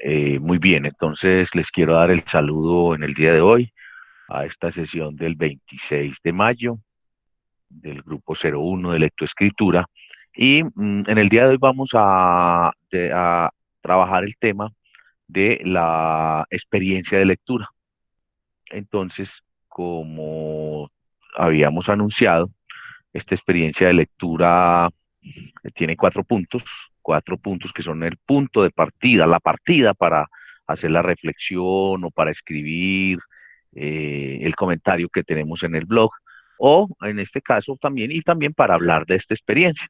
Muy bien, entonces les quiero dar el saludo en el día de hoy a esta sesión del 26 de mayo del grupo 01 de lectoescritura. Y en el día de hoy vamos a trabajar el tema de la experiencia de lectura. Entonces, como habíamos anunciado, esta experiencia de lectura tiene cuatro puntos que son el punto de partida, la partida para hacer la reflexión o para escribir el comentario que tenemos en el blog, o en este caso también, y también para hablar de esta experiencia.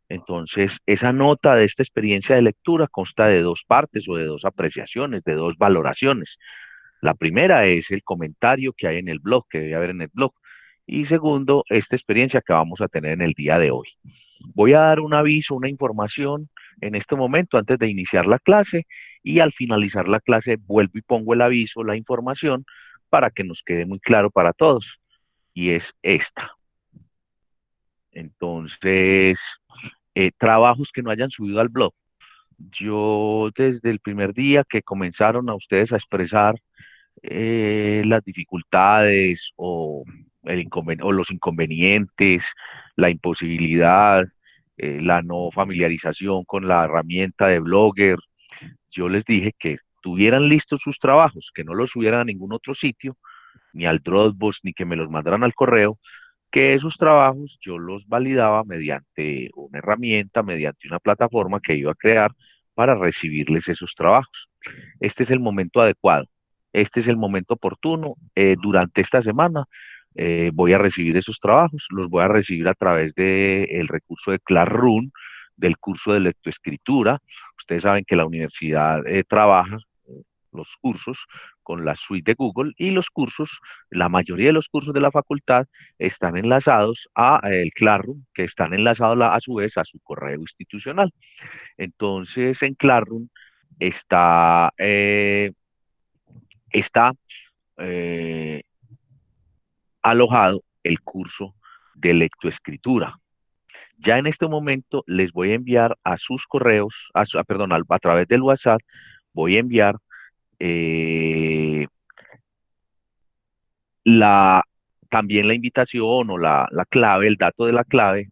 Entonces, esa nota de esta experiencia de lectura consta de dos partes o de dos apreciaciones, de dos valoraciones. La primera es el comentario que hay en el blog, que debe haber en el blog. Y segundo, esta experiencia que vamos a tener en el día de hoy. Voy a dar un aviso, una información en este momento antes de iniciar la clase y al finalizar la clase vuelvo y pongo el aviso, la información, para que nos quede muy claro para todos. Y es esta. Entonces, trabajos que no hayan subido al blog. Yo desde el primer día que comenzaron a ustedes a expresar las dificultades o los inconvenientes, la imposibilidad, la no familiarización con la herramienta de Blogger. Yo les dije que tuvieran listos sus trabajos, que no los subieran a ningún otro sitio, ni al Dropbox, ni que me los mandaran al correo, que esos trabajos yo los validaba mediante una herramienta, mediante una plataforma que iba a crear para recibirles esos trabajos. Este es el momento adecuado, este es el momento oportuno. Durante esta semana voy a recibir esos trabajos, los voy a recibir a través del recurso de Classroom, del curso de lectoescritura. Ustedes saben que la universidad trabaja los cursos con la suite de Google y los cursos, la mayoría de los cursos de la facultad están enlazados a el Classroom, que están enlazados a su vez a su correo institucional. Entonces, en Classroom está, está eh, alojado el curso de lectoescritura. Ya en este momento les voy a enviar a sus correos, perdón, a través del WhatsApp, voy a enviar eh, la, también la invitación o la clave, el dato de la clave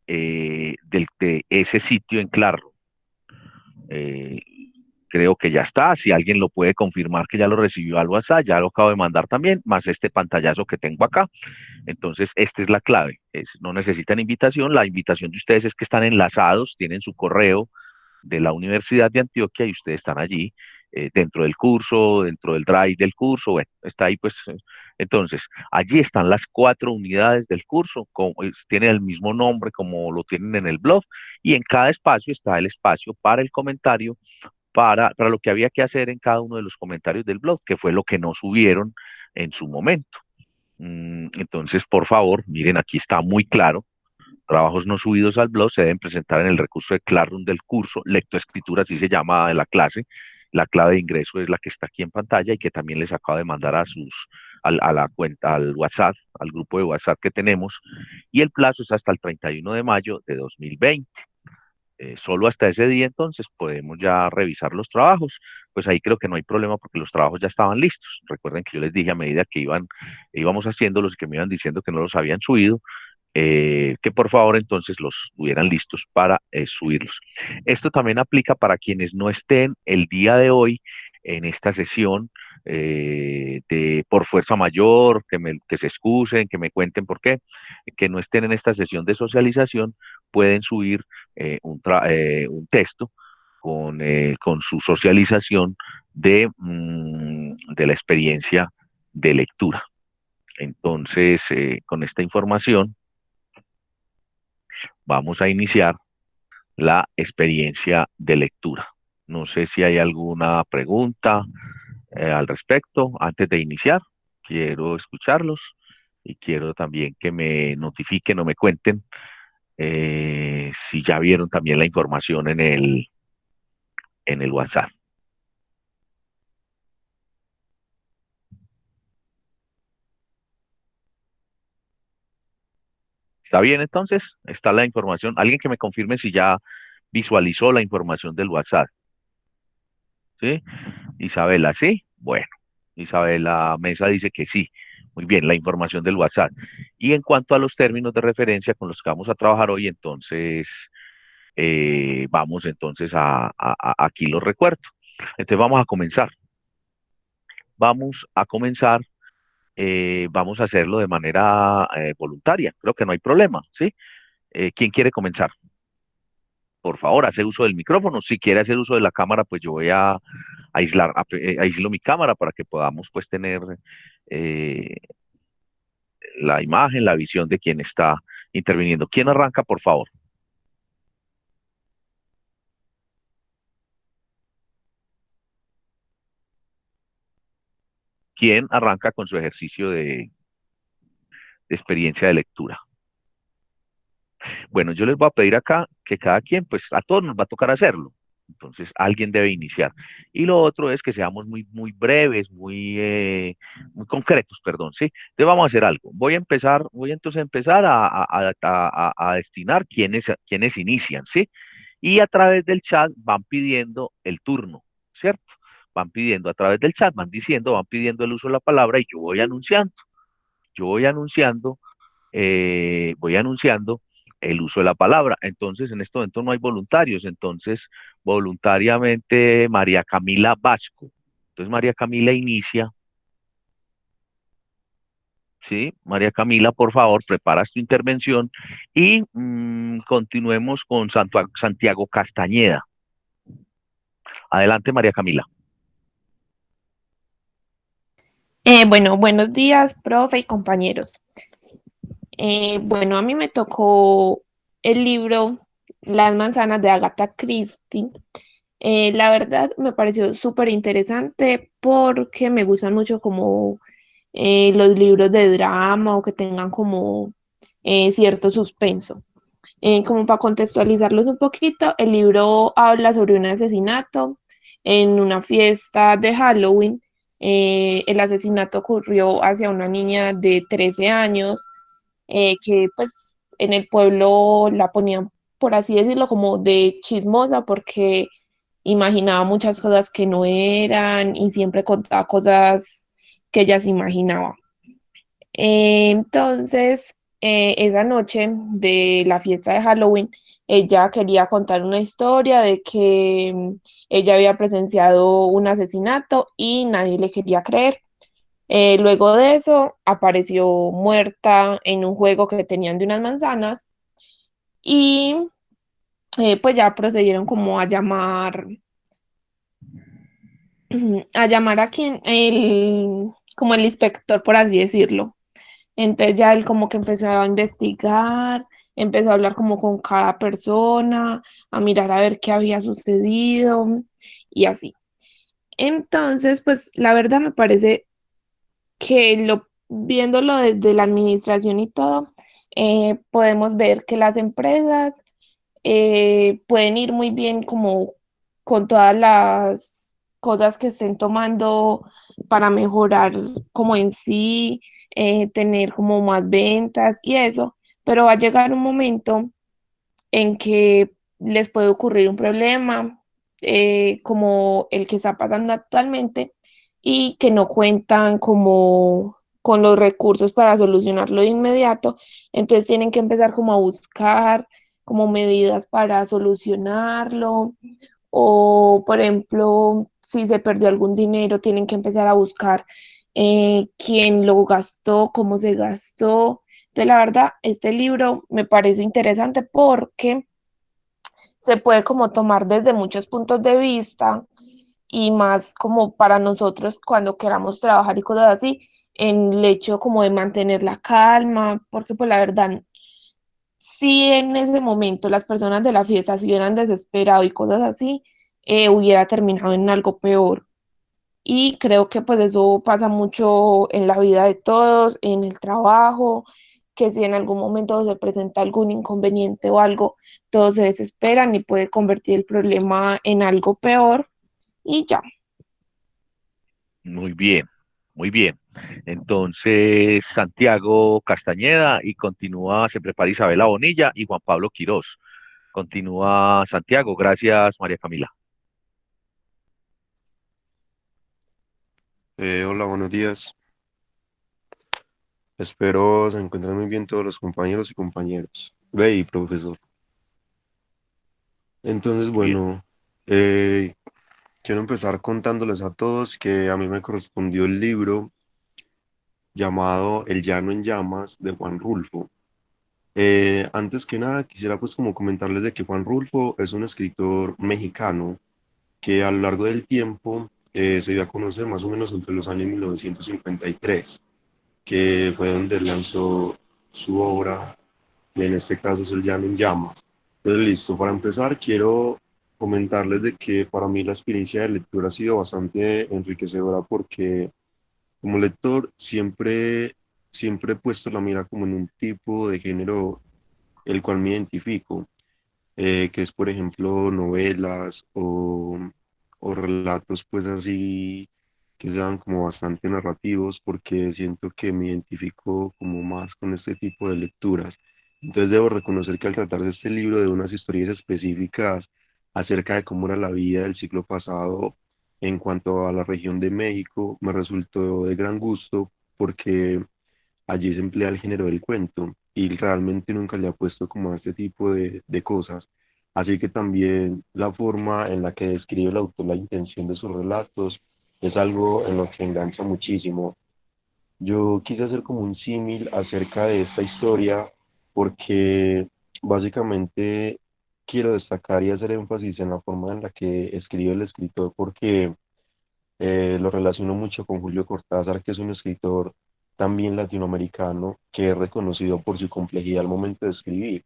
de ese sitio en Claro. Eh, Creo que ya está. Si alguien lo puede confirmar que ya lo recibió al WhatsApp, ya lo acabo de mandar también, más este pantallazo que tengo acá. Entonces, esta es la clave. No necesitan invitación. La invitación de ustedes es que están enlazados, tienen su correo de la Universidad de Antioquia y ustedes están allí dentro del curso, dentro del drive del curso, bueno, está ahí pues. Entonces, allí están las cuatro unidades del curso, tienen el mismo nombre como lo tienen en el blog y en cada espacio está el espacio para el comentario, para lo que había que hacer en cada uno de los comentarios del blog, que fue lo que no subieron en su momento. Entonces, por favor, miren, aquí está muy claro. Trabajos no subidos al blog se deben presentar en el recurso de Classroom del curso. Lectoescritura, así se llama la clase. La clave de ingreso es la que está aquí en pantalla y que también les acabo de mandar a la cuenta, al WhatsApp, al grupo de WhatsApp que tenemos. Y el plazo es hasta el 31 de mayo de 2020. Solo hasta ese día entonces podemos ya revisar los trabajos. Pues ahí creo que no hay problema porque los trabajos ya estaban listos. Recuerden que yo les dije a medida que íbamos haciéndolos y que me iban diciendo que no los habían subido, que por favor entonces los tuvieran listos para subirlos. Esto también aplica para quienes no estén el día de hoy en esta sesión por fuerza mayor, que se excusen, que me cuenten por qué, que no estén en esta sesión de socialización, pueden subir un texto con su socialización de la experiencia de lectura. Entonces, con esta información, vamos a iniciar la experiencia de lectura. No sé si hay alguna pregunta al respecto antes de iniciar. Quiero escucharlos y quiero también que me notifiquen o me cuenten si ya vieron también la información en el WhatsApp. ¿Está bien entonces? ¿Está la información? Alguien que me confirme si ya visualizó la información del WhatsApp. ¿Sí? Isabela, ¿sí? Bueno, Isabela Mesa dice que sí. Muy bien, la información del WhatsApp. Y en cuanto a los términos de referencia con los que vamos a trabajar hoy, entonces vamos entonces aquí los recuerdo. Entonces vamos a comenzar. Vamos a comenzar, vamos a hacerlo de manera voluntaria. Creo que no hay problema, ¿sí? ¿Quién quiere comenzar? Por favor, hace uso del micrófono. Si quiere hacer uso de la cámara, pues yo voy a aislar, aíslo mi cámara para que podamos pues tener eh, la imagen, la visión de quien está interviniendo. ¿Quién arranca, por favor? ¿Quién arranca con su ejercicio de experiencia de lectura? Bueno, yo les voy a pedir acá que cada quien, pues a todos nos va a tocar hacerlo. Entonces, alguien debe iniciar. Y lo otro es que seamos muy breves, muy concretos, perdón, ¿sí? Entonces vamos a hacer algo. Voy entonces a empezar a destinar quienes inician, ¿sí? Y a través del chat van pidiendo el turno, ¿cierto? Van pidiendo a través del chat, van diciendo, van pidiendo el uso de la palabra y yo voy anunciando el uso de la palabra. Entonces, en este momento no hay voluntarios, entonces voluntariamente María Camila Vasco. Entonces, María Camila inicia, ¿sí? María Camila, por favor, preparas tu intervención y continuemos con Santiago Castañeda. Adelante, María Camila. Bueno, buenos días, profe y compañeros. Bueno, a mí me tocó el libro Las manzanas de Agatha Christie. La verdad me pareció súper interesante porque me gustan mucho como los libros de drama o que tengan como cierto suspenso. Como para contextualizarlos un poquito, el libro habla sobre un asesinato en una fiesta de Halloween. El asesinato ocurrió hacia una niña de 13 años que pues en el pueblo la ponían, por así decirlo, como de chismosa porque imaginaba muchas cosas que no eran y siempre contaba cosas que ella se imaginaba. Entonces, esa noche de la fiesta de Halloween, ella quería contar una historia de que ella había presenciado un asesinato y nadie le quería creer. Luego de eso, apareció muerta en un juego que tenían de unas manzanas y pues ya procedieron como a llamar a quien, como el inspector, por así decirlo. Entonces ya él como que empezó a investigar, empezó a hablar como con cada persona, a mirar a ver qué había sucedido y así. Entonces, pues la verdad me parece que viéndolo desde la administración y todo, podemos ver que las empresas pueden ir muy bien como con todas las cosas que estén tomando para mejorar como en sí, tener como más ventas y eso, pero va a llegar un momento en que les puede ocurrir un problema como el que está pasando actualmente y que no cuentan como con los recursos para solucionarlo de inmediato, entonces tienen que empezar como a buscar como medidas para solucionarlo o por ejemplo si se perdió algún dinero tienen que empezar a buscar quién lo gastó, cómo se gastó. Entonces la verdad este libro me parece interesante porque se puede como tomar desde muchos puntos de vista y más como para nosotros cuando queramos trabajar y cosas así, en el hecho como de mantener la calma, porque pues la verdad, si en ese momento las personas de la fiesta se hubieran desesperado y cosas así, hubiera terminado en algo peor. Y creo que pues eso pasa mucho en la vida de todos, en el trabajo, que si en algún momento se presenta algún inconveniente o algo, todos se desesperan y puede convertir el problema en algo peor y ya. Muy bien, muy bien. Entonces, Santiago Castañeda y continúa, se prepara Isabela Bonilla y Juan Pablo Quirós. Continúa Santiago, gracias María Camila. Hola, buenos días. Espero se encuentren muy bien todos los compañeros y compañeros. Rey, profesor. Entonces, Bien. bueno, quiero empezar contándoles a todos que a mí me correspondió el libro llamado El Llano en Llamas de Juan Rulfo. Antes que nada, quisiera pues como comentarles de que Juan Rulfo es un escritor mexicano que a lo largo del tiempo se dio a conocer más o menos entre los años 1953, que fue donde lanzó su obra, y en este caso es El Llano en Llamas. Entonces, listo, para empezar, quiero comentarles de que para mí la experiencia de lectura ha sido bastante enriquecedora porque como lector siempre he puesto la mira como en un tipo de género el cual me identifico, que es por ejemplo novelas o relatos pues así que sean como bastante narrativos porque siento que me identifico como más con este tipo de lecturas. Entonces debo reconocer que al tratar de este libro de unas historias específicas acerca de cómo era la vida del siglo pasado en cuanto a la región de México, me resultó de gran gusto porque allí se emplea el género del cuento y realmente nunca le ha puesto como a este tipo de cosas. Así que también la forma en la que describe el autor la intención de sus relatos es algo en lo que engancha muchísimo. Yo quise hacer como un símil acerca de esta historia porque básicamente quiero destacar y hacer énfasis en la forma en la que escribe el escritor porque lo relaciono mucho con Julio Cortázar, que es un escritor también latinoamericano que es reconocido por su complejidad al momento de escribir.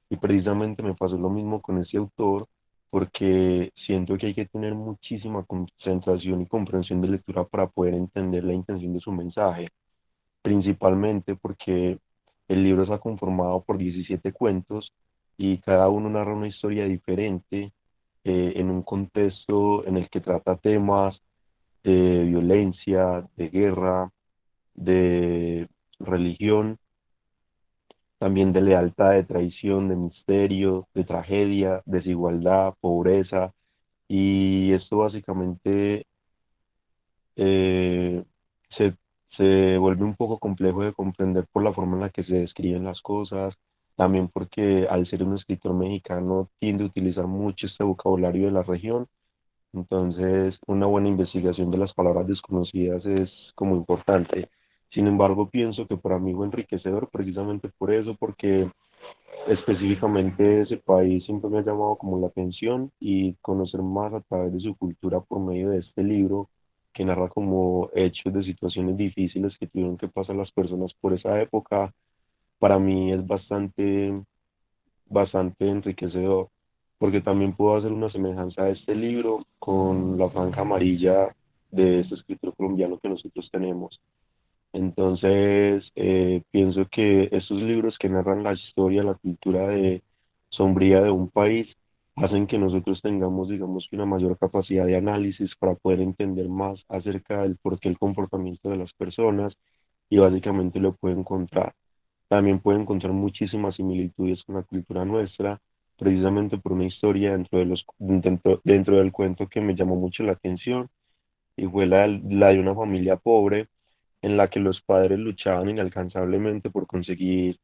Y precisamente me pasó lo mismo con ese autor, porque siento que hay que tener muchísima concentración y comprensión de lectura para poder entender la intención de su mensaje, principalmente porque el libro está conformado por 17 cuentos y cada uno narra una historia diferente en un contexto en el que trata temas de violencia, de guerra, de religión, también de lealtad, de traición, de misterio, de tragedia, desigualdad, pobreza. Y esto básicamente eh, se, se vuelve un poco complejo de comprender por la forma en la que se describen las cosas, también porque al ser un escritor mexicano tiende a utilizar mucho este vocabulario de la región. Entonces, una buena investigación de las palabras desconocidas es como importante. Sin embargo, pienso que para mí fue enriquecedor precisamente por eso, porque específicamente ese país siempre me ha llamado como la atención y conocer más a través de su cultura por medio de este libro que narra como hechos de situaciones difíciles que tuvieron que pasar las personas por esa época, para mí es bastante enriquecedor, porque también puedo hacer una semejanza de este libro con La Franja Amarilla de este escritor colombiano que nosotros tenemos. Entonces, pienso que estos libros que narran la historia, la cultura sombría de un país, hacen que nosotros tengamos, digamos, que una mayor capacidad de análisis para poder entender más acerca del por qué el comportamiento de las personas y básicamente lo puede encontrar. También puede encontrar muchísimas similitudes con la cultura nuestra, precisamente por una historia dentro del cuento que me llamó mucho la atención y fue la de una familia pobre en la que los padres luchaban inalcanzablemente por conseguir,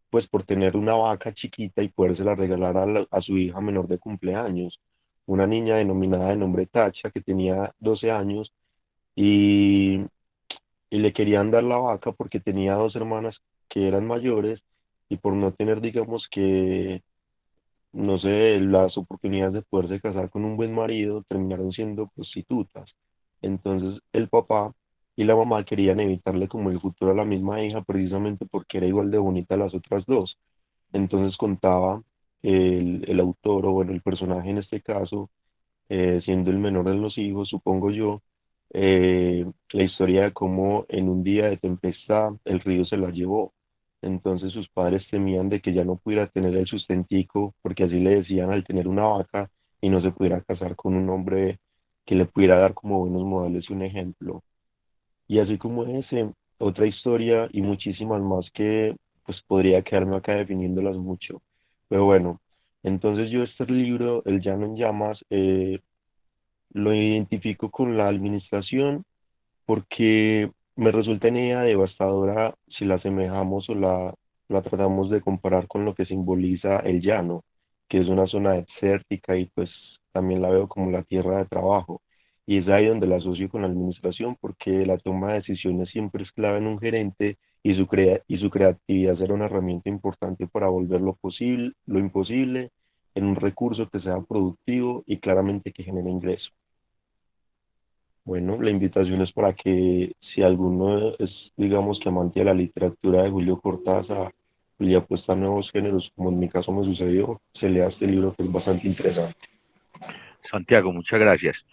pues por tener una vaca chiquita y podérsela regalar a su hija menor de cumpleaños, una niña denominada de nombre Tacha que tenía 12 años y, y le querían dar la vaca porque tenía dos hermanas que eran mayores y por no tener, digamos que no sé, las oportunidades de poderse casar con un buen marido terminaron siendo prostitutas. Entonces el papá y la mamá querían evitarle como el futuro a la misma hija precisamente porque era igual de bonita a las otras dos. Entonces contaba el autor, o bueno, el personaje en este caso, siendo el menor de los hijos, supongo yo, la historia de cómo en un día de tempestad el río se la llevó. Entonces sus padres temían de que ya no pudiera tener el sustentico, porque así le decían al tener una vaca y no se pudiera casar con un hombre que le pudiera dar como buenos modales y un ejemplo. Y así como ese, otra historia y muchísimas más que pues podría quedarme acá definiéndolas mucho. Pero bueno, entonces yo este libro, El Llano en Llamas, lo identifico con la administración porque me resulta una idea devastadora si la asemejamos o la tratamos de comparar con lo que simboliza el llano, que es una zona desértica y pues también la veo como la tierra de trabajo. Y es ahí donde la asocio con la administración, porque la toma de decisiones siempre es clave en un gerente y y su creatividad será una herramienta importante para volver lo posible, lo imposible en un recurso que sea productivo y claramente que genere ingreso. Bueno, la invitación es para que si alguno es, digamos, que amante de la literatura de Julio Cortázar y le apuesta a nuevos géneros, como en mi caso me sucedió, se lea este libro que es bastante interesante. Santiago, muchas gracias.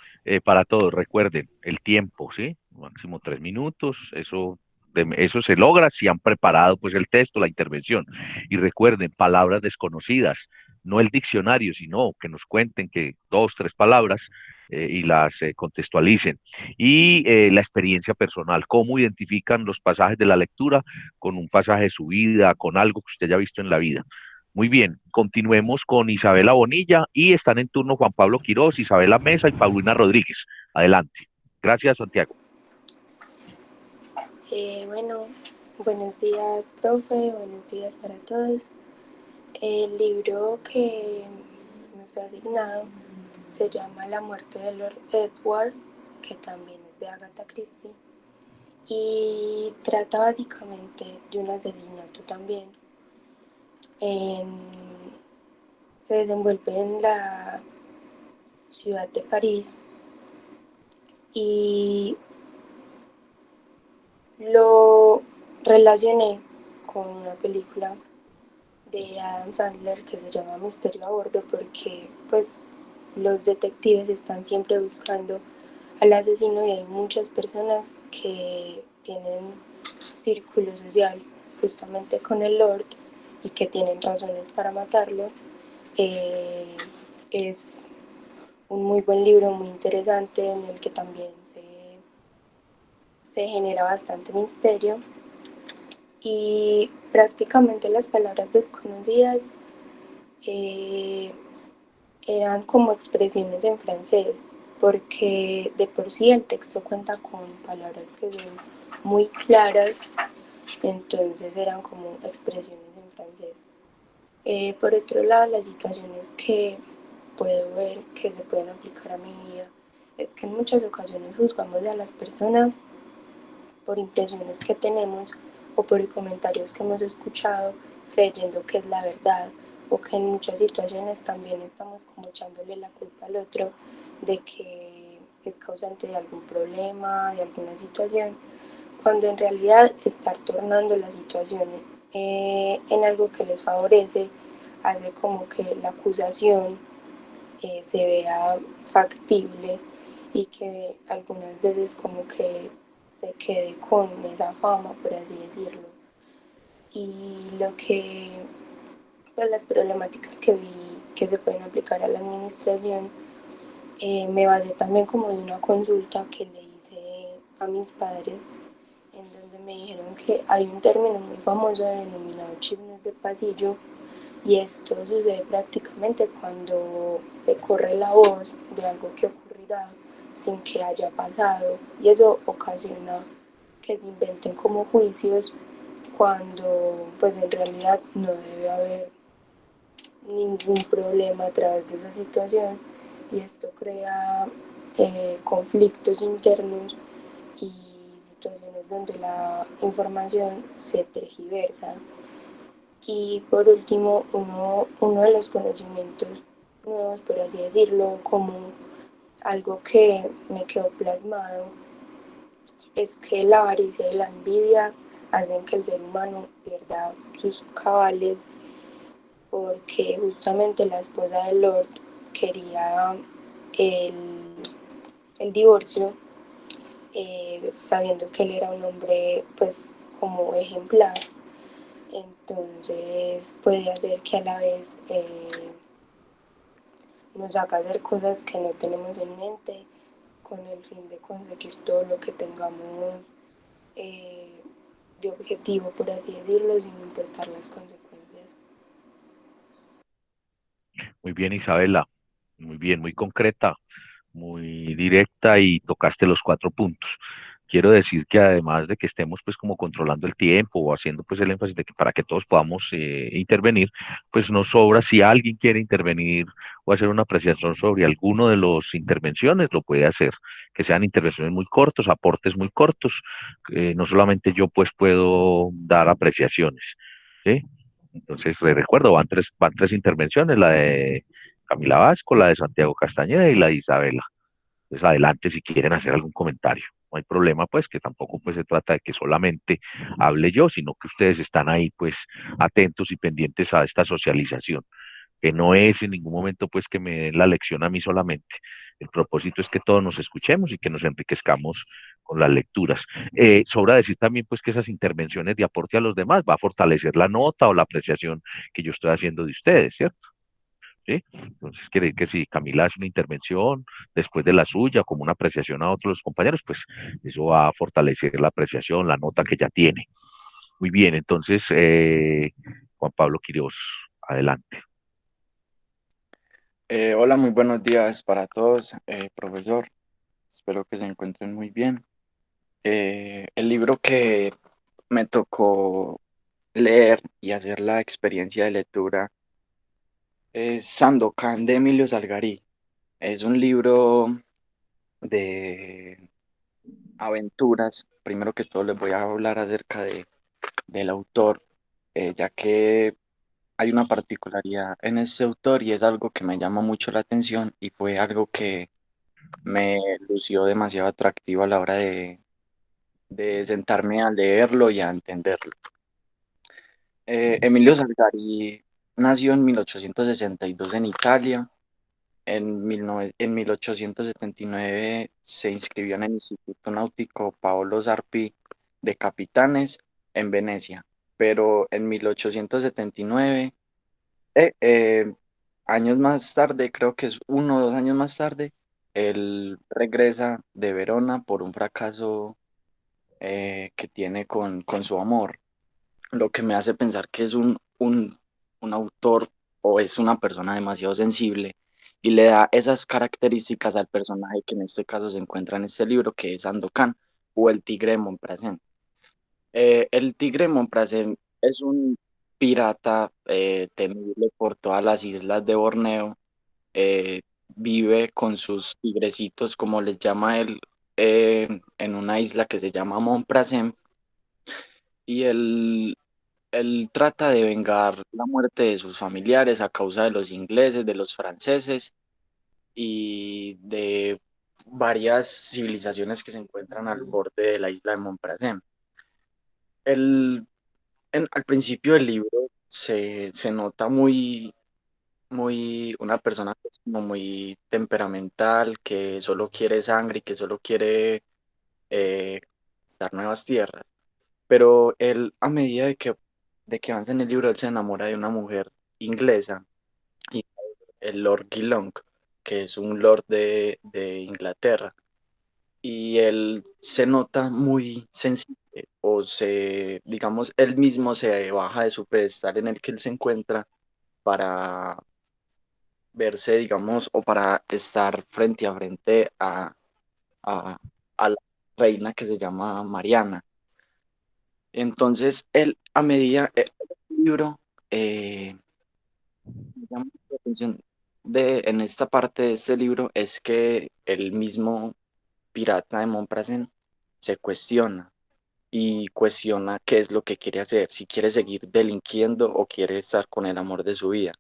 Para todos, recuerden el tiempo, ¿sí? Máximo 3 minutos, eso se logra si han preparado pues el texto, la intervención. Y recuerden, palabras desconocidas, no el diccionario, sino que nos cuenten que dos, tres palabras y las contextualicen. Y la experiencia personal, cómo identifican los pasajes de la lectura con un pasaje de su vida, con algo que usted haya visto en la vida. Muy bien, continuemos con Isabela Bonilla y están en turno Juan Pablo Quirós, Isabela Mesa y Paulina Rodríguez. Adelante. Gracias, Santiago. Bueno, buenos días, profe, buenos días para todos. El libro que me fue asignado se llama La muerte de Lord Edward, que también es de Agatha Christie, y trata básicamente de un asesinato también. En- Se desenvuelve en la ciudad de París y lo relacioné con una película de Adam Sandler que se llama Misterio a Bordo porque pues los detectives están siempre buscando al asesino y hay muchas personas que tienen círculo social justamente con el Lord y que tienen razones para matarlo. Eh, es un muy buen libro, muy interesante en el que también se genera bastante misterio y prácticamente las palabras desconocidas eh, eran como expresiones en francés, porque de por sí el texto cuenta con palabras que son muy claras, entonces eran como expresiones en francés. Por otro lado, las situaciones que puedo ver que se pueden aplicar a mi vida es que en muchas ocasiones juzgamos a las personas por impresiones que tenemos o por comentarios que hemos escuchado creyendo que es la verdad o que en muchas situaciones también estamos como echándole la culpa al otro de que es causante de algún problema, de alguna situación, cuando en realidad estar tornando la situación en algo que les favorece hace como que la acusación se vea factible y que algunas veces como que se quede con esa fama, por así decirlo. Y pues las problemáticas que vi que se pueden aplicar a la administración, me basé también como de una consulta que le hice a mis padres, en donde me dijeron que hay un término muy famoso denominado chismes de pasillo, y esto sucede prácticamente cuando se corre la voz de algo que ocurrirá sin que haya pasado, y eso ocasiona que se inventen como juicios cuando pues en realidad no debe haber ningún problema a través de esa situación, y esto crea conflictos internos y situaciones donde la información se tergiversa. Y por último, uno de los conocimientos nuevos, por así decirlo, como algo que me quedó plasmado, es que la avaricia y la envidia hacen que el ser humano pierda sus cabales, porque justamente la esposa de Lord quería el, el divorcio, sabiendo que él era un hombre pues como ejemplar, entonces puede hacer que a la vez nos haga hacer cosas que no tenemos en mente con el fin de conseguir todo lo que tengamos eh, de objetivo, por así decirlo, sin importar las consecuencias. Muy bien, Isabela. Muy bien, muy concreta, muy directa y tocaste los 4 puntos. quiero decir que además de que estemos pues como controlando el tiempo o haciendo pues el énfasis de que para que todos podamos intervenir, pues nos sobra si alguien quiere intervenir o hacer una apreciación sobre alguno de los intervenciones, lo puede hacer, que sean intervenciones muy cortos, aportes muy cortos, no solamente yo pues puedo dar apreciaciones, ¿sí? Entonces, recuerdo, van tres intervenciones, la de Camila Vasco, la de Santiago Castañeda y la de Isabela. Pues adelante si quieren hacer algún comentario. No hay problema, pues, que tampoco pues se trata de que solamente hable yo, sino que ustedes están ahí, pues, atentos y pendientes a esta socialización, que no es en ningún momento, pues, que me den la lección a mí solamente. El propósito es que todos nos escuchemos y que nos enriquezcamos con las lecturas. Sobra decir también, pues, que esas intervenciones de aporte a los demás va a fortalecer la nota o la apreciación que yo estoy haciendo de ustedes, ¿cierto? ¿Sí? Entonces quiere decir que si Camila hace una intervención después de la suya, como una apreciación a otros compañeros, pues eso va a fortalecer la apreciación, la nota que ya tiene. Muy bien, entonces, Juan Pablo Quiroz, adelante. Hola, muy buenos días para todos, profesor. Espero que se encuentren muy bien. El libro que me tocó leer y hacer la experiencia de lectura es Sandokan de Emilio Salgari. Es un libro de aventuras. Primero que todo les voy a hablar acerca del autor, ya que hay una particularidad en ese autor y es algo que me llama mucho la atención y fue algo que me lució demasiado atractivo a la hora de sentarme a leerlo y a entenderlo. Emilio Salgari nació en 1862 en Italia. En 1879 se inscribió en el Instituto Náutico Paolo Sarpi de Capitanes en Venecia, pero en 1879, eh, eh, años más tarde, creo que es 1 o 2 años más tarde, él regresa de Verona por un fracaso que tiene con su amor, lo que me hace pensar que es un autor o es una persona demasiado sensible y le da esas características al personaje que en este caso se encuentra en este libro, que es Sandokan o el Tigre de Montparnasse. El Tigre de Montparnasse es un pirata temible por todas las islas de Borneo. Vive con sus tigrecitos, como les llama él, en una isla que se llama Montparnasse, y él trata de vengar la muerte de sus familiares a causa de los ingleses, de los franceses y de varias civilizaciones que se encuentran al borde de la isla de Montparnasse. Él, al principio del libro se nota una persona que es como muy temperamental, que solo quiere sangre y que solo quiere eh, conquistar nuevas tierras. Pero él, a medida de que avanza en el libro, él se enamora de una mujer inglesa, y el Lord Geelong, que es un lord de Inglaterra. Y él se nota muy sensible, digamos, él mismo se baja de su pedestal en el que él se encuentra para verse, digamos, o para estar frente a frente a, a la reina que se llama Mariana. Entonces, él, a medida, el libro, me llama la atención en esta parte de este libro es que el mismo pirata de Montparnasse se cuestiona y cuestiona qué es lo que quiere hacer, si quiere seguir delinquiendo o quiere estar con el amor de su vida.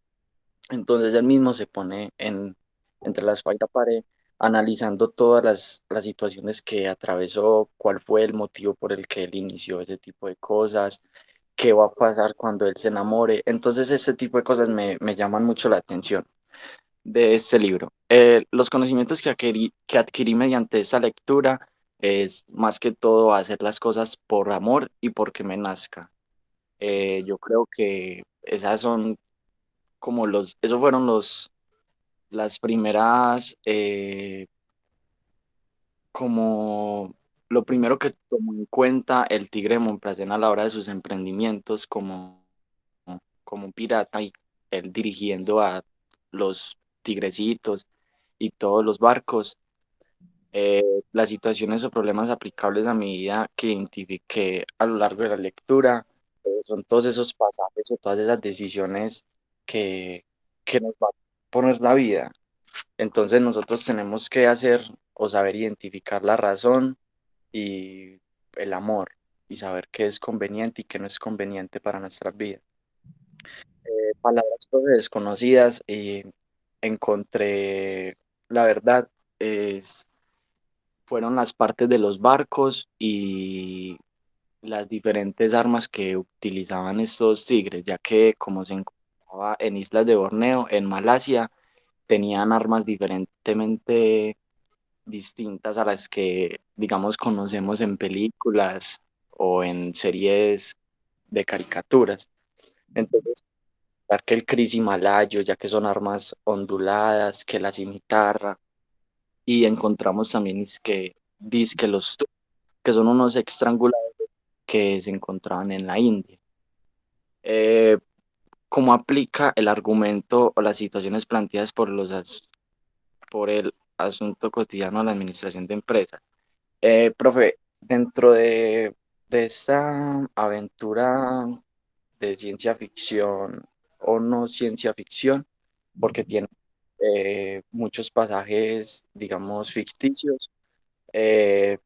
Entonces él mismo se pone entre la espalda y la pared, analizando todas las situaciones que atravesó, cuál fue el motivo por el que él inició ese tipo de cosas, qué va a pasar cuando él se enamore. Entonces ese tipo de cosas me llaman mucho la atención de este libro. Los conocimientos que adquirí mediante esta lectura es más que todo hacer las cosas por amor y porque me nazca. Yo creo que esos fueron las primeras, como lo primero que tomó en cuenta el Tigre de Montparnasse a la hora de sus emprendimientos como un pirata, y él dirigiendo a los tigrecitos y todos los barcos. Las situaciones o problemas aplicables a mi vida que identifiqué a lo largo de la lectura son todos esos pasajes o todas esas decisiones que, que nos va a poner la vida. Entonces nosotros tenemos que hacer o saber identificar la razón y el amor y saber qué es conveniente y qué no es conveniente para nuestras vidas. Palabras pues, desconocidas y encontré la verdad. Fueron las partes de los barcos y las diferentes armas que utilizaban estos tigres, ya que como se encontraba en islas de Borneo, en Malasia, tenían armas diferentemente distintas a las que, digamos, conocemos en películas o en series de caricaturas. Entonces, ver que el Cris Himalayo, ya que son armas onduladas, que la cimitarra, y encontramos también disque los que son unos estrangulados que se encontraban en la India. ¿Cómo aplica el argumento o las situaciones planteadas por el asunto cotidiano a la administración de empresas? Profe, dentro de esta aventura de ciencia ficción o no ciencia ficción, porque tiene muchos pasajes, digamos, ficticios, eh,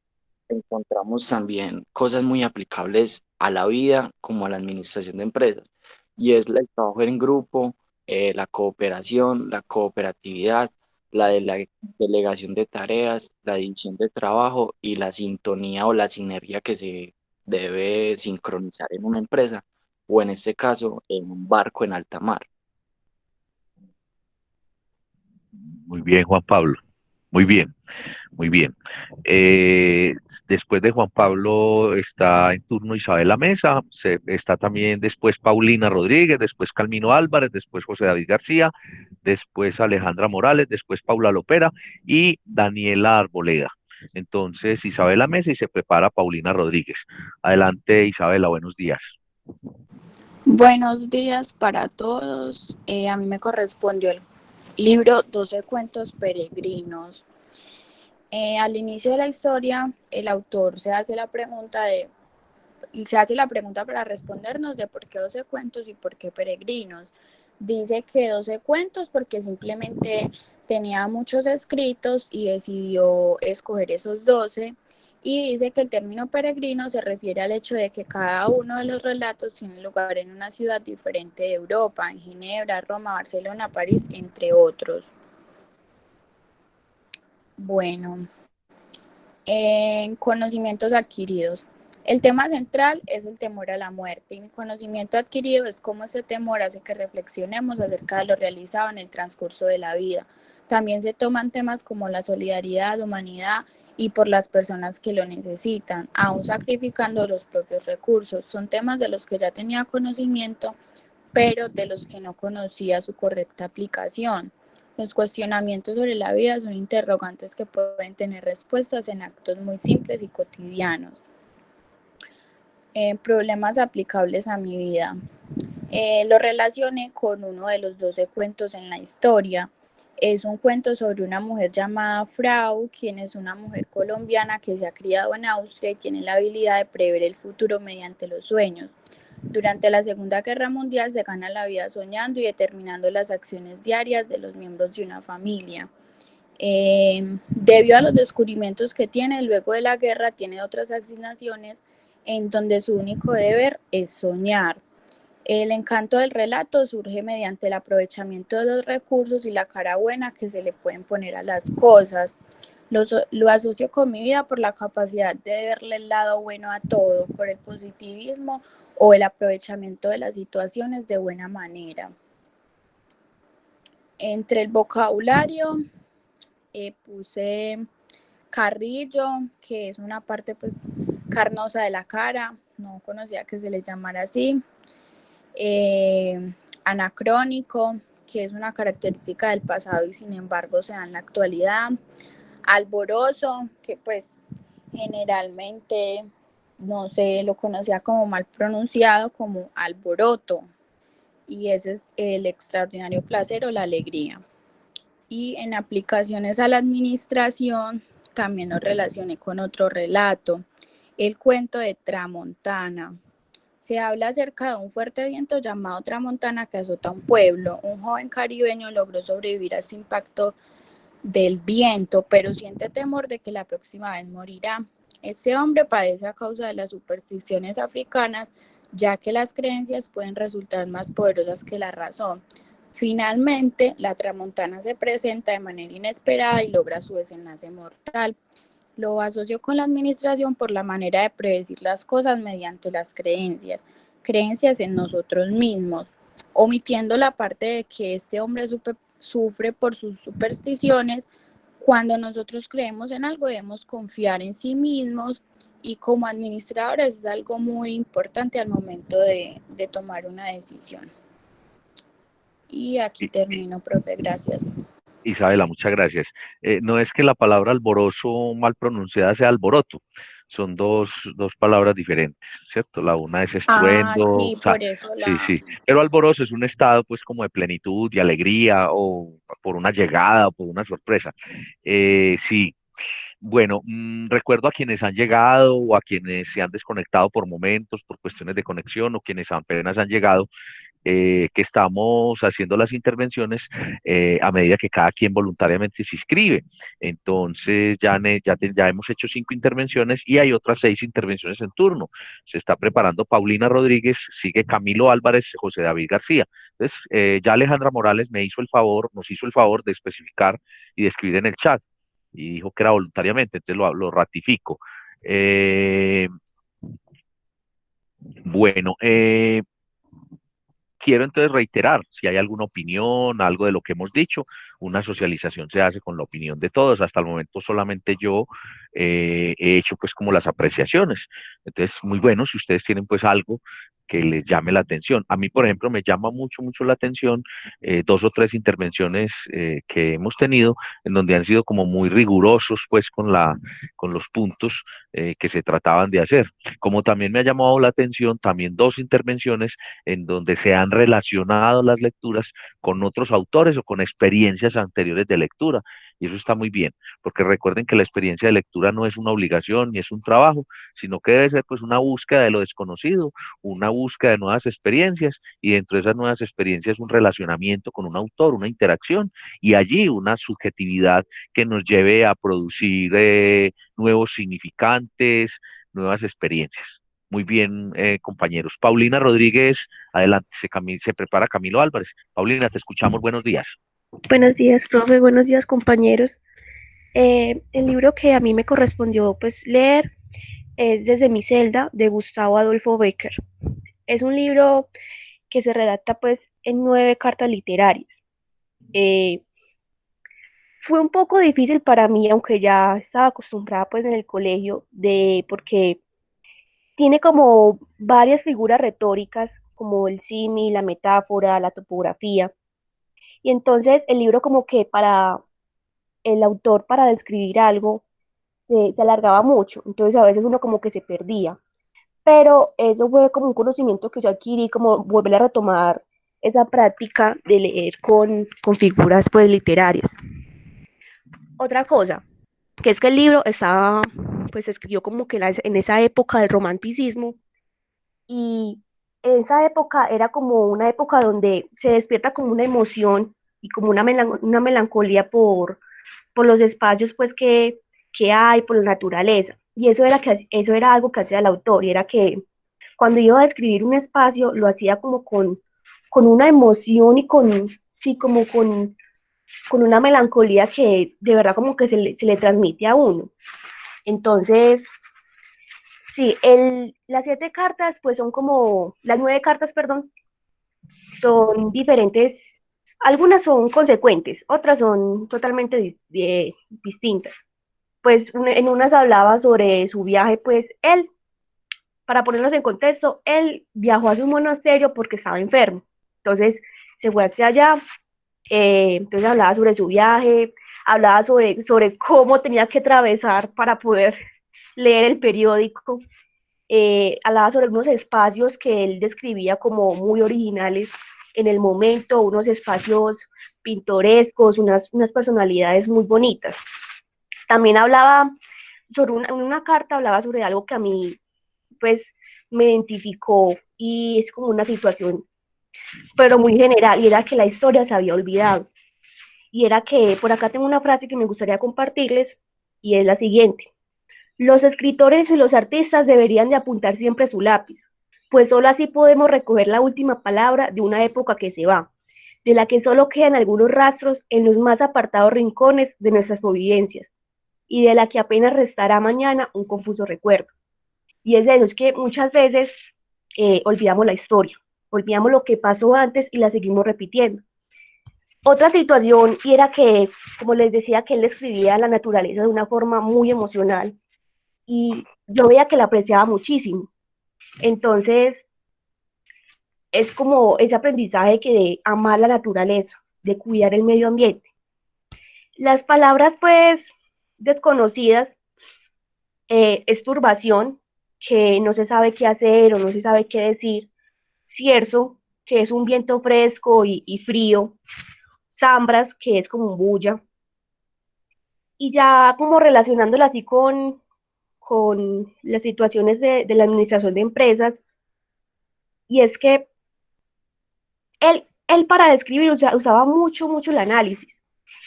encontramos también cosas muy aplicables a la vida como a la administración de empresas. Y es el trabajo en grupo, la cooperación, la cooperatividad, la delegación de tareas, la división de trabajo y la sintonía o la sinergia que se debe sincronizar en una empresa o en este caso en un barco en alta mar. Muy bien, Juan Pablo. Muy bien, muy bien. Después de Juan Pablo está en turno Isabela Mesa, está también después Paulina Rodríguez, después Calmino Álvarez, después José David García, después Alejandra Morales, después Paula Lopera y Daniela Arboleda. Entonces, Isabela Mesa y se prepara Paulina Rodríguez. Adelante, Isabela, buenos días. Buenos días para todos. A mí me correspondió el libro 12 cuentos peregrinos. Al inicio de la historia, el autor se hace la pregunta para respondernos de por qué 12 cuentos y por qué peregrinos. Dice que 12 cuentos porque simplemente tenía muchos escritos y decidió escoger esos 12. Y dice que el término peregrino se refiere al hecho de que cada uno de los relatos tiene lugar en una ciudad diferente de Europa, en Ginebra, Roma, Barcelona, París, entre otros. Bueno, en conocimientos adquiridos. El tema central es el temor a la muerte y mi conocimiento adquirido es cómo ese temor hace que reflexionemos acerca de lo realizado en el transcurso de la vida. También se toman temas como la solidaridad, humanidad y por las personas que lo necesitan, aún sacrificando los propios recursos. Son temas de los que ya tenía conocimiento, pero de los que no conocía su correcta aplicación. Los cuestionamientos sobre la vida son interrogantes que pueden tener respuestas en actos muy simples y cotidianos. Problemas aplicables a mi vida. Lo relacioné con uno de los 12 cuentos en la historia. Es un cuento sobre una mujer llamada Frau, quien es una mujer colombiana que se ha criado en Austria y tiene la habilidad de prever el futuro mediante los sueños. Durante la Segunda Guerra Mundial se gana la vida soñando y determinando las acciones diarias de los miembros de una familia. Debido a los descubrimientos que tiene luego de la guerra, tiene otras asignaciones en donde su único deber es soñar. El encanto del relato surge mediante el aprovechamiento de los recursos y la cara buena que se le pueden poner a las cosas. Lo asocio con mi vida por la capacidad de verle el lado bueno a todo, por el positivismo o el aprovechamiento de las situaciones de buena manera. Entre el vocabulario puse carrillo, que es una parte pues carnosa de la cara, no conocía que se le llamara así. Anacrónico, que es una característica del pasado y sin embargo se da en la actualidad. Alboroso, que pues generalmente no sé, lo conocía como mal pronunciado como alboroto, y ese es el extraordinario placer o la alegría. Y en aplicaciones a la administración también lo relacioné con otro relato, el cuento de Tramontana. Se habla acerca de un fuerte viento llamado Tramontana que azota un pueblo. Un joven caribeño logró sobrevivir a este impacto del viento, pero siente temor de que la próxima vez morirá. Este hombre padece a causa de las supersticiones africanas, ya que las creencias pueden resultar más poderosas que la razón. Finalmente, la tramontana se presenta de manera inesperada y logra su desenlace mortal. Lo asocio con la administración por la manera de predecir las cosas mediante las creencias en nosotros mismos, omitiendo la parte de que este hombre sufre por sus supersticiones. Cuando nosotros creemos en algo debemos confiar en sí mismos y como administradores es algo muy importante al momento de tomar una decisión. Y aquí termino, profe, gracias. Isabela, muchas gracias. No es que la palabra alborozo mal pronunciada sea alboroto, son dos palabras diferentes, ¿cierto? La una es estruendo, Sí, o sea, por eso sí, pero alborozo es un estado pues como de plenitud, de alegría, o por una llegada, o por una sorpresa. Sí, bueno, recuerdo a quienes han llegado o a quienes se han desconectado por momentos, por cuestiones de conexión, o quienes apenas han llegado, que estamos haciendo las intervenciones a medida que cada quien voluntariamente se inscribe. Entonces, ya hemos hecho 5 intervenciones y hay otras 6 intervenciones en turno. Se está preparando Paulina Rodríguez, sigue Camilo Álvarez, José David García. Entonces, ya Alejandra Morales nos hizo el favor de especificar y de escribir en el chat y dijo que era voluntariamente, entonces lo ratifico. Bueno, quiero entonces reiterar, si hay alguna opinión, algo de lo que hemos dicho, una socialización se hace con la opinión de todos. Hasta el momento solamente yo he hecho pues como las apreciaciones. Entonces, muy bueno, si ustedes tienen pues algo que les llame la atención. A mí, por ejemplo, me llama mucho la atención 2 o 3 intervenciones que hemos tenido en donde han sido como muy rigurosos pues con los puntos que se trataban de hacer. Como también me ha llamado la atención también 2 intervenciones en donde se han relacionado las lecturas con otros autores o con experiencias anteriores de lectura. Y eso está muy bien, porque recuerden que la experiencia de lectura no es una obligación ni es un trabajo, sino que debe ser pues una búsqueda de lo desconocido, una búsqueda de nuevas experiencias y dentro de esas nuevas experiencias un relacionamiento con un autor, una interacción y allí una subjetividad que nos lleve a producir nuevos significantes, nuevas experiencias. Muy bien, compañeros. Paulina Rodríguez, adelante, se prepara Camilo Álvarez. Paulina, te escuchamos, buenos días. Buenos días, profe, buenos días, compañeros. El libro que a mí me correspondió pues leer es Desde mi celda, de Gustavo Adolfo Bécquer. Es un libro que se redacta pues en 9 cartas literarias. Eh, Fue un poco difícil para mí, aunque ya estaba acostumbrada pues en el colegio, porque tiene como varias figuras retóricas, como el símil, la metáfora, la topografía. Y entonces el libro como que para el autor, para describir algo, se alargaba mucho, entonces a veces uno como que se perdía. Pero eso fue como un conocimiento que yo adquirí, como volver a retomar esa práctica de leer con figuras pues literarias. Otra cosa, que es que el libro estaba, pues se escribió como que en esa época del romanticismo y esa época era como una época donde se despierta como una emoción y como una melancolía por los espacios pues que hay, por la naturaleza. Y eso era algo que hacía el autor, y era que cuando iba a describir un espacio lo hacía como con una emoción y sí, como con una melancolía que de verdad como que se le transmite a uno. Entonces, sí, las 7 cartas, pues son como, las 9 cartas, perdón, son diferentes, algunas son consecuentes, otras son totalmente distintas. Pues en unas hablaba sobre su viaje, pues él, para ponernos en contexto, él viajó a su monasterio porque estaba enfermo. Entonces se fue hacia allá, entonces hablaba sobre su viaje, hablaba sobre cómo tenía que atravesar para poder leer el periódico, hablaba sobre unos espacios que él describía como muy originales en el momento, unos espacios pintorescos, unas personalidades muy bonitas. También hablaba sobre una carta, hablaba sobre algo que a mí, pues, me identificó y es como una situación, pero muy general, y era que la historia se había olvidado. Y era que por acá tengo una frase que me gustaría compartirles y es la siguiente. Los escritores y los artistas deberían de apuntar siempre su lápiz, pues solo así podemos recoger la última palabra de una época que se va, de la que solo quedan algunos rastros en los más apartados rincones de nuestras vivencias, y de la que apenas restará mañana un confuso recuerdo. Y es de eso, es que muchas veces olvidamos la historia, olvidamos lo que pasó antes y la seguimos repitiendo. Otra situación, y era que, como les decía, que él escribía la naturaleza de una forma muy emocional, y yo veía que la apreciaba muchísimo. Entonces, es como ese aprendizaje que de amar la naturaleza, de cuidar el medio ambiente. Las palabras, pues, desconocidas, es turbación, que no se sabe qué hacer o no se sabe qué decir. Cierzo, que es un viento fresco y frío. Zambras, que es como un bulla. Y ya como relacionándola así con las situaciones de la administración de empresas, y es que él para describir usaba mucho el análisis.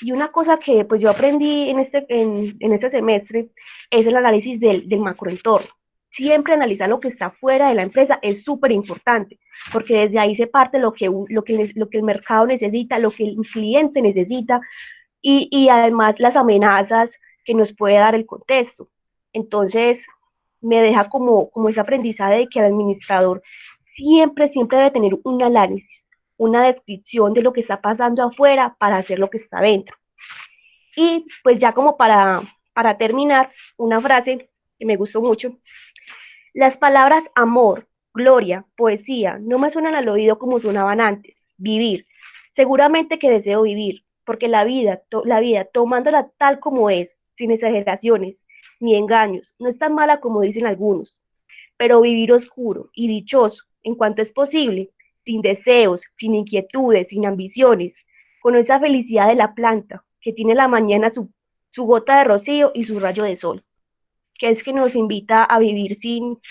Y una cosa que pues yo aprendí en este semestre es el análisis del macroentorno. Siempre analizar lo que está fuera de la empresa es súper importante, porque desde ahí se parte lo que el mercado necesita, lo que el cliente necesita, y además las amenazas que nos puede dar el contexto. Entonces, me deja como ese aprendizaje de que el administrador siempre debe tener un análisis, una descripción de lo que está pasando afuera para hacer lo que está dentro. Y pues ya como para terminar, una frase que me gustó mucho. Las palabras amor, gloria, poesía, no me suenan al oído como sonaban antes. Vivir. Seguramente que deseo vivir, porque la vida, tomándola tal como es, sin exageraciones ni engaños, no es tan mala como dicen algunos. Pero vivir oscuro y dichoso, en cuanto es posible, sin deseos, sin inquietudes, sin ambiciones, con esa felicidad de la planta, que tiene la mañana su gota de rocío y su rayo de sol, que es que nos invita a vivir sin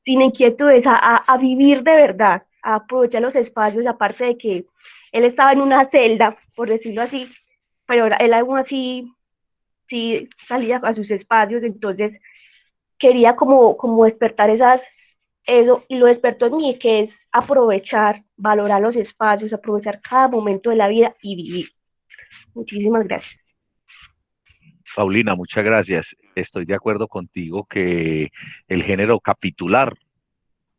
inquietudes, a vivir de verdad, a aprovechar los espacios, aparte de que él estaba en una celda, por decirlo así, pero él aún así sí salía a sus espacios, entonces quería como despertar eso, y lo despertó en mí, que es aprovechar, valorar los espacios, aprovechar cada momento de la vida y vivir. Muchísimas gracias. Paulina, muchas gracias. Estoy de acuerdo contigo que el género capitular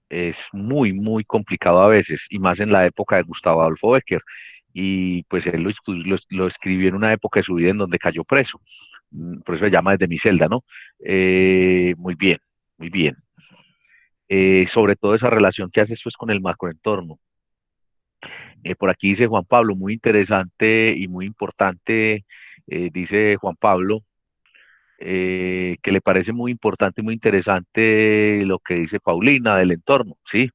es muy complicado a veces, y más en la época de Gustavo Adolfo Bécquer. Y pues él lo escribió en una época de su vida en donde cayó preso. Por eso se llama Desde mi celda, ¿no? Muy bien, muy bien. Sobre todo esa relación que haces pues con el macroentorno. Por aquí dice Juan Pablo, muy interesante y muy importante, dice Juan Pablo, que le parece muy importante y muy interesante lo que dice Paulina del entorno, ¿sí?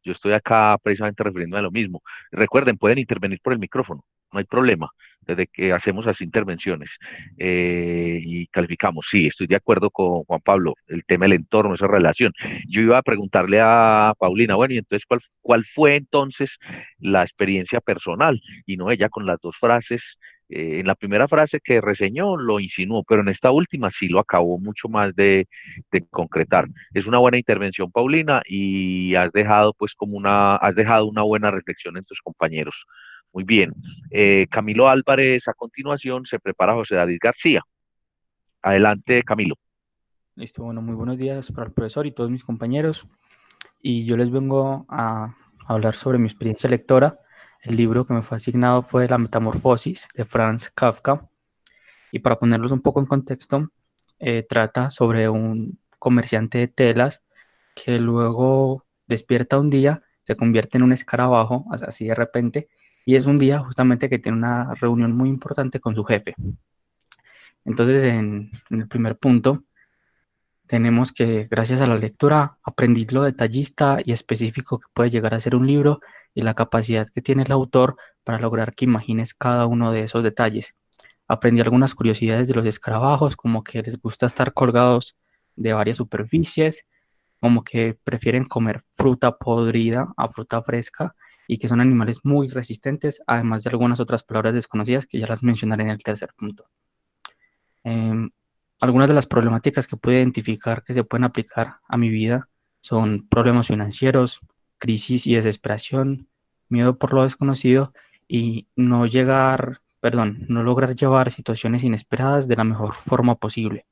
Yo estoy acá precisamente refiriéndome a lo mismo. Recuerden, pueden intervenir por el micrófono, no hay problema, desde que hacemos así intervenciones y calificamos. Sí, estoy de acuerdo con Juan Pablo, el tema del entorno, esa relación. Yo iba a preguntarle a Paulina, bueno, y entonces, ¿cuál fue entonces la experiencia personal? Y no ella con las dos frases en la primera frase que reseñó lo insinuó, pero en esta última sí lo acabó mucho más de concretar. Es una buena intervención, Paulina, y has dejado una buena reflexión en tus compañeros. Muy bien. Camilo Álvarez, a continuación, se prepara José David García. Adelante, Camilo. Listo, bueno, muy buenos días para el profesor y todos mis compañeros. Y yo les vengo a hablar sobre mi experiencia lectora. El libro que me fue asignado fue La Metamorfosis de Franz Kafka. Y para ponerlos un poco en contexto, trata sobre un comerciante de telas que luego despierta un día, se convierte en un escarabajo, así de repente, y es un día justamente que tiene una reunión muy importante con su jefe. Entonces, en el primer punto, tenemos que, gracias a la lectura, aprendí lo detallista y específico que puede llegar a ser un libro y la capacidad que tiene el autor para lograr que imagines cada uno de esos detalles. aprendí algunas curiosidades de los escarabajos, como que les gusta estar colgados de varias superficies, como que prefieren comer fruta podrida a fruta fresca y que son animales muy resistentes, además de algunas otras palabras desconocidas que ya las mencionaré en el tercer punto. Em, Algunas de las problemáticas que pude identificar que se pueden aplicar a mi vida son problemas financieros, crisis y desesperación, miedo por lo desconocido y no lograr llevar situaciones inesperadas de la mejor forma posible.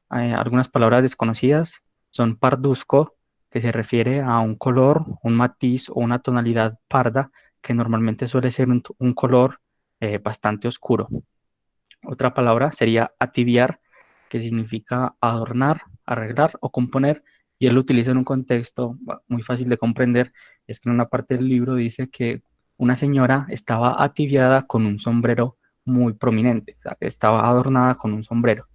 Algunas palabras desconocidas son parduzco, que se refiere a un color, un matiz o una tonalidad parda que normalmente suele ser un color bastante oscuro. Otra palabra sería ativiar, que significa adornar, arreglar o componer, y él lo utiliza en un contexto muy fácil de comprender. Es que en una parte del libro dice que una señora estaba ativiada con un sombrero muy prominente, o sea, que estaba adornada con un sombrero.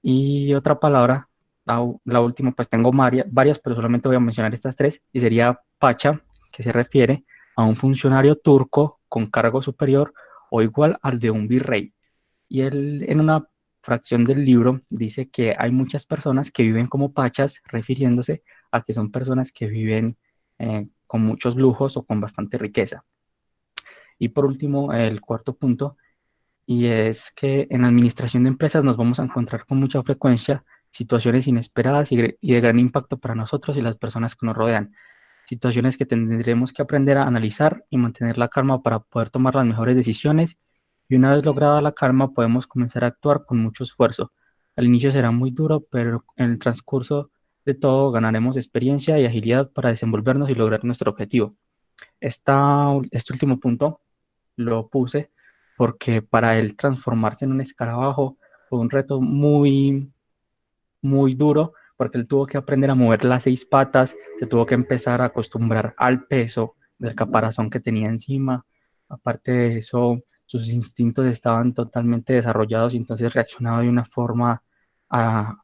Y otra palabra, la última, pues tengo varias, pero solamente voy a mencionar estas tres, y sería pacha, que se refiere a un funcionario turco con cargo superior o igual al de un virrey. Y él en una fracción del libro dice que hay muchas personas que viven como pachas, refiriéndose a que son personas que viven con muchos lujos o con bastante riqueza. Y por último, el cuarto punto, y es que en la administración de empresas nos vamos a encontrar con mucha frecuencia situaciones inesperadas y de gran impacto para nosotros y las personas que nos rodean. Situaciones que tendremos que aprender a analizar y mantener la calma para poder tomar las mejores decisiones, y una vez lograda la calma podemos comenzar a actuar con mucho esfuerzo. Al inicio será muy duro, pero en el transcurso de todo ganaremos experiencia y agilidad para desenvolvernos y lograr nuestro objetivo. Este último punto lo puse porque para él transformarse en un escarabajo fue un reto muy duro, porque él tuvo que aprender a mover las 6 patas, se tuvo que empezar a acostumbrar al peso del caparazón que tenía encima. Aparte de eso, sus instintos estaban totalmente desarrollados y entonces reaccionaba de una forma a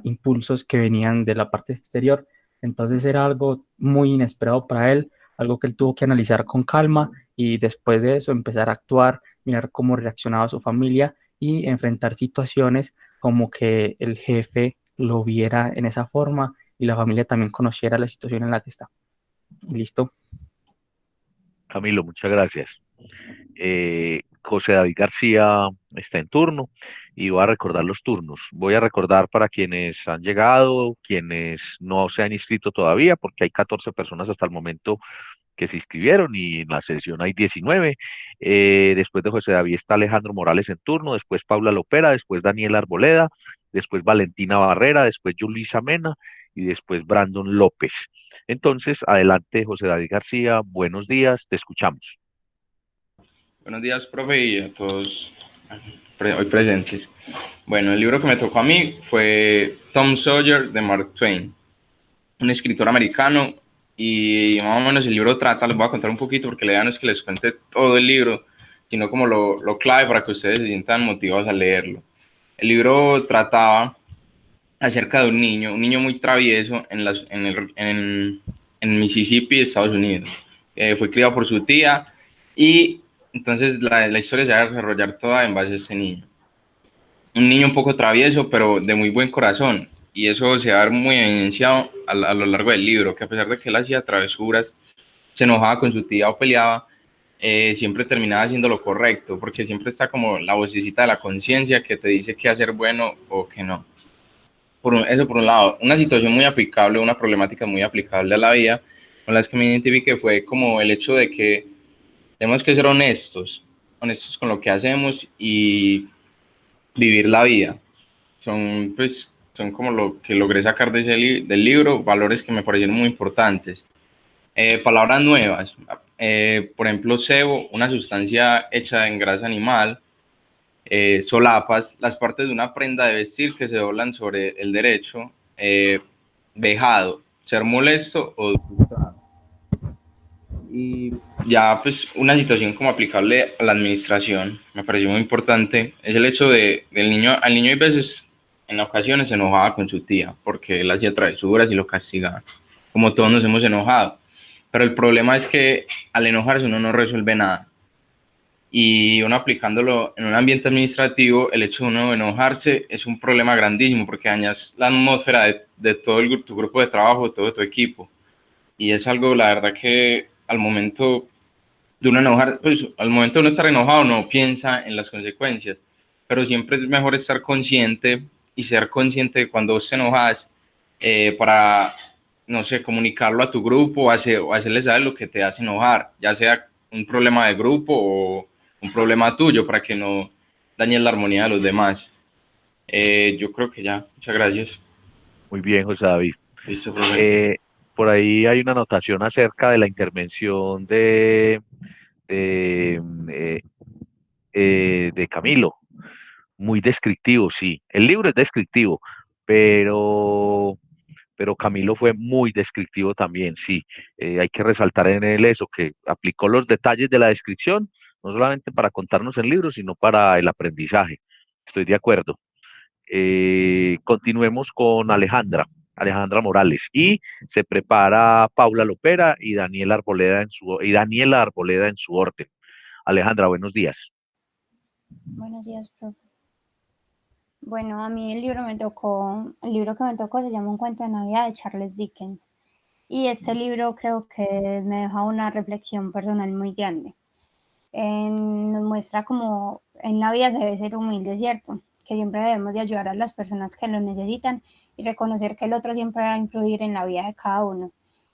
impulsos que venían de la parte exterior. Entonces era algo muy inesperado para él, algo que él tuvo que analizar con calma y después de eso empezar a actuar, mirar cómo reaccionaba su familia y enfrentar situaciones como que el jefe lo viera en esa forma y la familia también conociera la situación en la que está. Listo. Camilo, muchas gracias. José David García está en turno y voy a recordar los turnos. Voy a recordar para quienes han llegado, quienes no se han inscrito todavía, porque hay 14 personas hasta el momento que se inscribieron y en la sesión hay 19. Después de José David está Alejandro Morales en turno, después Paula Lopera, después Daniel Arboleda, después Valentina Barrera, después Yulisa Mena y después Brandon López. Entonces, adelante, José David García, buenos días, te escuchamos. Buenos días, profe, y a todos hoy presentes. Bueno, el libro que me tocó a mí fue Tom Sawyer de Mark Twain, un escritor americano, y más o menos el libro trata, les voy a contar un poquito porque la idea no es que les cuente todo el libro, sino como lo clave para que ustedes se sientan motivados a leerlo. El libro trataba acerca de un niño muy travieso en Mississippi, Estados Unidos. Fue criado por su tía y entonces la historia se va a desarrollar toda en base a este niño. Un niño un poco travieso, pero de muy buen corazón. Y eso se va a ver muy evidenciado a lo largo del libro, que a pesar de que él hacía travesuras, se enojaba con su tía o peleaba, siempre terminaba haciendo lo correcto, porque siempre está como la vocecita de la conciencia que te dice qué hacer bueno o qué no. Eso por un lado. Una situación muy aplicable, una problemática muy aplicable a la vida, con las que me identifiqué fue como el hecho de que tenemos que ser honestos con lo que hacemos y vivir la vida. Son como lo que logré sacar del libro, valores que me parecieron muy importantes. Palabras nuevas, por ejemplo, sebo, una sustancia hecha en grasa animal. Solapas, las partes de una prenda de vestir que se doblan sobre el derecho. Dejado, ser molesto o disgustado. Y ya pues una situación como aplicable a la administración me pareció muy importante es el hecho al niño hay veces, en ocasiones se enojaba con su tía porque él hacía travesuras y lo castigaba, como todos nos hemos enojado, pero el problema es que al enojarse uno no resuelve nada. y uno aplicándolo en un ambiente administrativo, el hecho de uno enojarse es un problema grandísimo porque dañas la atmósfera de todo tu grupo de trabajo, de todo tu equipo. Y es algo, la verdad, que al momento de uno enojar, pues al momento de uno estar enojado no piensa en las consecuencias, pero siempre es mejor estar consciente y ser consciente de cuando vos te enojas para, no sé, comunicarlo a tu grupo o hacerles saber lo que te hace enojar, ya sea un problema de grupo o un problema tuyo, para que no dañes la armonía de los demás. Yo creo que ya, muchas gracias. Muy bien, José David. Listo, profe. Por ahí hay una anotación acerca de la intervención de, eh, de Camilo. Muy descriptivo, sí. El libro es descriptivo, pero, pero Camilo fue muy descriptivo también, sí. Hay que resaltar en él eso, que aplicó los detalles de la descripción, no solamente para contarnos el libro, sino para el aprendizaje. Estoy de acuerdo. Continuemos con Alejandra Morales, y se prepara Paula Lopera y Daniela Arboleda en su orden. Alejandra, buenos días. Buenos días, profe. Bueno, a mí el libro que me tocó se llama Un cuento de Navidad de Charles Dickens. Y este libro creo que me deja una reflexión personal muy grande. Nos muestra como en la vida se debe ser humilde, ¿cierto? Que siempre debemos de ayudar a las personas que lo necesitan y reconocer que el otro siempre va a influir en la vida de cada uno.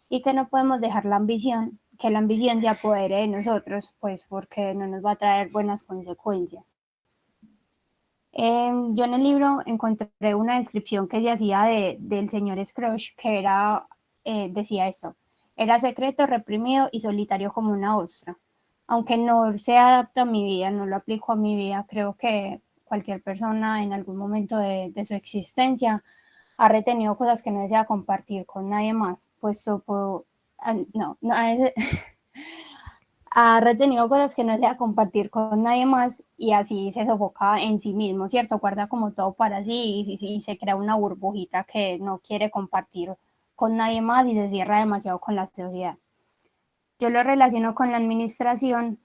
Y que no podemos dejar que la ambición se apodere de nosotros, pues porque no nos va a traer buenas consecuencias. Yo en el libro encontré una descripción que se hacía del señor Scrooge, que decía esto: era secreto, reprimido y solitario como una ostra. Aunque no se adapta a mi vida, no lo aplico a mi vida, creo que cualquier persona en algún momento de su existencia ha retenido cosas que no desea compartir con nadie más, pues ha retenido cosas que no desea compartir con nadie más y así se sofoca en sí mismo, ¿cierto? Guarda como todo para sí y se crea una burbujita que no quiere compartir con nadie más y se cierra demasiado con la sociedad. Yo lo relaciono con la administración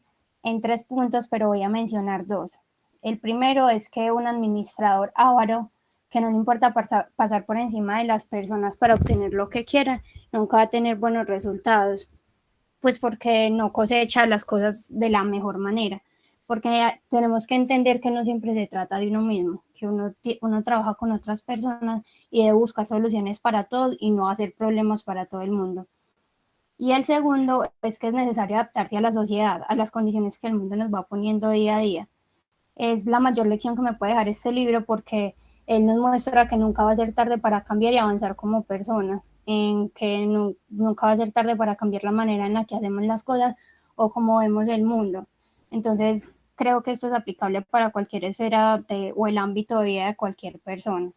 en 3 puntos, pero voy a mencionar 2. El primero es que un administrador avaro, que no le importa pasar por encima de las personas para obtener lo que quiera, nunca va a tener buenos resultados, pues porque no cosecha las cosas de la mejor manera, porque tenemos que entender que no siempre se trata de uno mismo, que uno trabaja con otras personas y debe buscar soluciones para todos y no hacer problemas para todo el mundo. Y el segundo es que es necesario adaptarse a la sociedad, a las condiciones que el mundo nos va poniendo día a día. Es la mayor lección que me puede dejar este libro, porque él nos muestra que nunca va a ser tarde para cambiar y avanzar como personas, en que nunca va a ser tarde para cambiar la manera en la que hacemos las cosas o cómo vemos el mundo. Entonces, creo que esto es aplicable para cualquier esfera o el ámbito de vida de cualquier persona.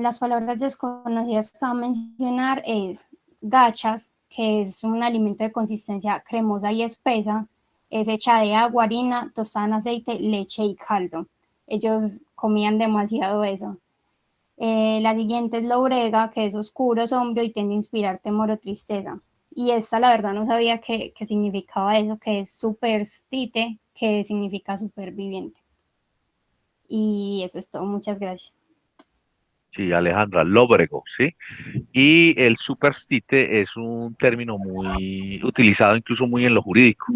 Las palabras desconocidas que va a mencionar es gachas, que es un alimento de consistencia cremosa y espesa, es hecha de agua, harina, tostada en aceite, leche y caldo. Ellos comían demasiado eso. La siguiente es lobrega, que es oscuro, sombrío y tiende a inspirar temor o tristeza. Y esta la verdad no sabía qué significaba eso, que es superstite, que significa superviviente. Y eso es todo, muchas gracias. Sí, Alejandra, lóbrego, ¿sí? Y el superstite es un término muy utilizado, incluso muy en lo jurídico,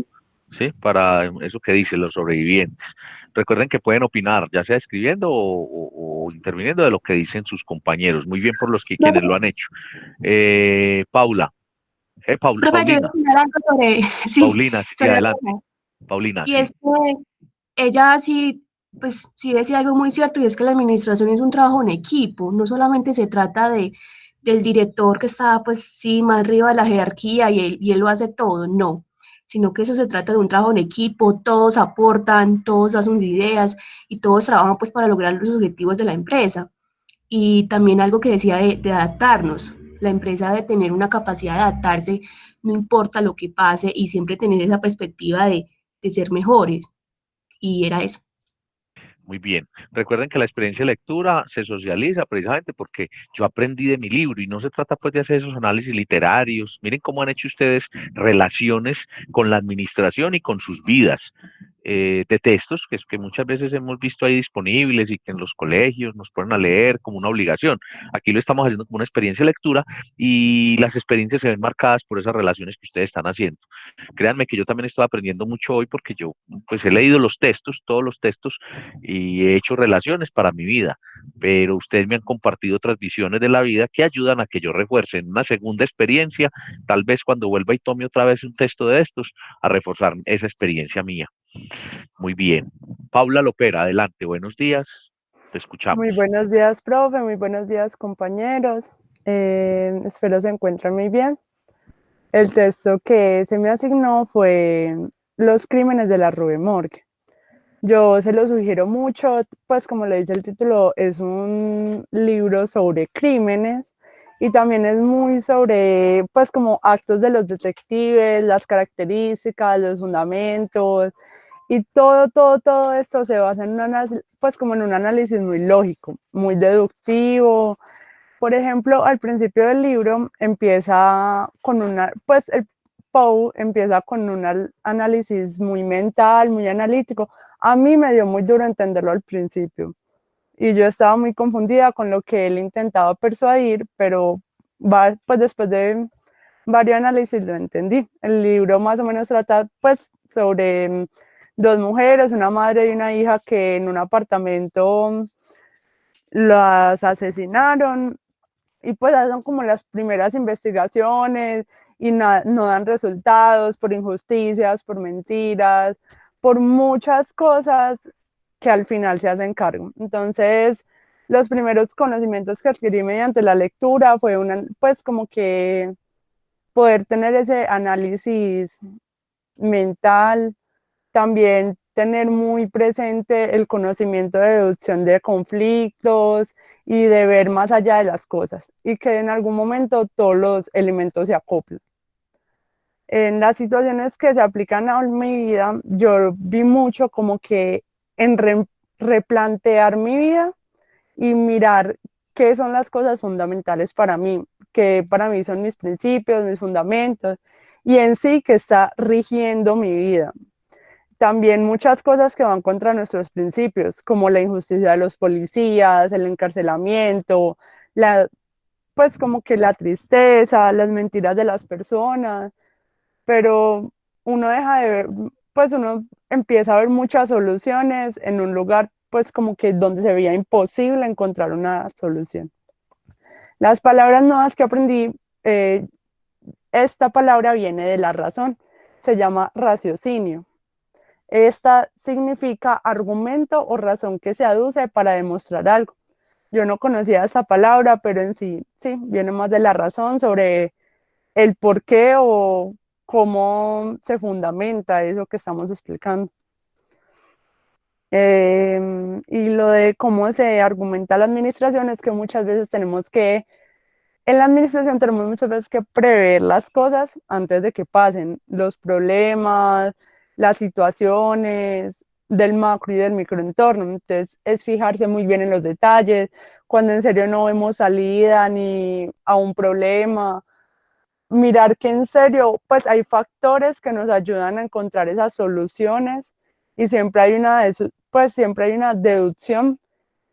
¿sí? Para eso que dicen los sobrevivientes. Recuerden que pueden opinar, ya sea escribiendo o interviniendo de lo que dicen sus compañeros. Muy bien por quienes lo han hecho. Paula. Profe, yo Paulina. voy a opinar algo sobre, sí, Paulina, sí, sobre adelante. Paulina, y sí. es que ella sí, pues sí decía algo muy cierto, y es que la administración es un trabajo en equipo, no solamente se trata del director que está, pues sí, más arriba de la jerarquía y él lo hace todo, no, sino que eso se trata de un trabajo en equipo, todos aportan, todos dan sus ideas y todos trabajan pues para lograr los objetivos de la empresa. Y también algo que decía de adaptarnos. La empresa debe tener una capacidad de adaptarse, no importa lo que pase, y siempre tener esa perspectiva de ser mejores. Y era eso. Muy bien. Recuerden que la experiencia de lectura se socializa precisamente porque yo aprendí de mi libro y no se trata pues de hacer esos análisis literarios. Miren cómo han hecho ustedes relaciones con la administración y con sus vidas. De textos que muchas veces hemos visto ahí disponibles y que en los colegios nos ponen a leer como una obligación. Aquí lo estamos haciendo como una experiencia de lectura y las experiencias se ven marcadas por esas relaciones que ustedes están haciendo. Créanme que yo también estoy aprendiendo mucho hoy porque yo pues he leído los textos, todos los textos y he hecho relaciones para mi vida, pero ustedes me han compartido otras visiones de la vida que ayudan a que yo refuerce en una segunda experiencia, tal vez cuando vuelva y tome otra vez un texto de estos, a reforzar esa experiencia mía. Muy bien. Paula Lopera, adelante, buenos días, te escuchamos. Muy buenos días, profe, muy buenos días, compañeros. Espero se encuentren muy bien. El texto que se me asignó fue Los crímenes de la Rue Morgue. Yo se lo sugiero mucho, pues como le dice el título, es un libro sobre crímenes y también es muy sobre, pues como actos de los detectives, las características, los fundamentos y todo esto se basa en un análisis, pues como en un análisis muy lógico, muy deductivo. Por ejemplo, al principio del libro empieza con pues el Poe empieza con un análisis muy mental, muy analítico. A mí me dio muy duro entenderlo al principio y yo estaba muy confundida con lo que él intentaba persuadir, pero pues después de varios análisis lo entendí. El libro más o menos trata pues sobre dos mujeres, una madre y una hija que en un apartamento las asesinaron y pues son como las primeras investigaciones y no dan resultados por injusticias, por mentiras, por muchas cosas que al final se hacen cargo. Entonces, los primeros conocimientos que adquirí mediante la lectura fue pues como que poder tener ese análisis mental, también tener muy presente el conocimiento de deducción de conflictos y de ver más allá de las cosas y que en algún momento todos los elementos se acoplan. En las situaciones que se aplican a mi vida, yo vi mucho como que en replantear mi vida y mirar qué son las cosas fundamentales para mí, que para mí son mis principios, mis fundamentos y en sí que está rigiendo mi vida. También muchas cosas que van contra nuestros principios, como la injusticia de los policías, el encarcelamiento, pues como que la tristeza, las mentiras de las personas, pero uno deja de ver, pues uno empieza a ver muchas soluciones en un lugar, pues como que donde se veía imposible encontrar una solución. Las palabras nuevas que aprendí, esta palabra viene de la razón, se llama raciocinio. Esta significa argumento o razón que se aduce para demostrar algo. Yo no conocía esta palabra, pero en sí, sí, viene más de la razón sobre el por qué o cómo se fundamenta eso que estamos explicando. Y lo de cómo se argumenta la administración es que muchas veces en la administración tenemos muchas veces que prever las cosas antes de que pasen, los problemas, las situaciones del macro y del microentorno. Entonces es fijarse muy bien en los detalles, cuando en serio no vemos salida ni a un problema, mirar que en serio pues hay factores que nos ayudan a encontrar esas soluciones y siempre hay siempre hay una deducción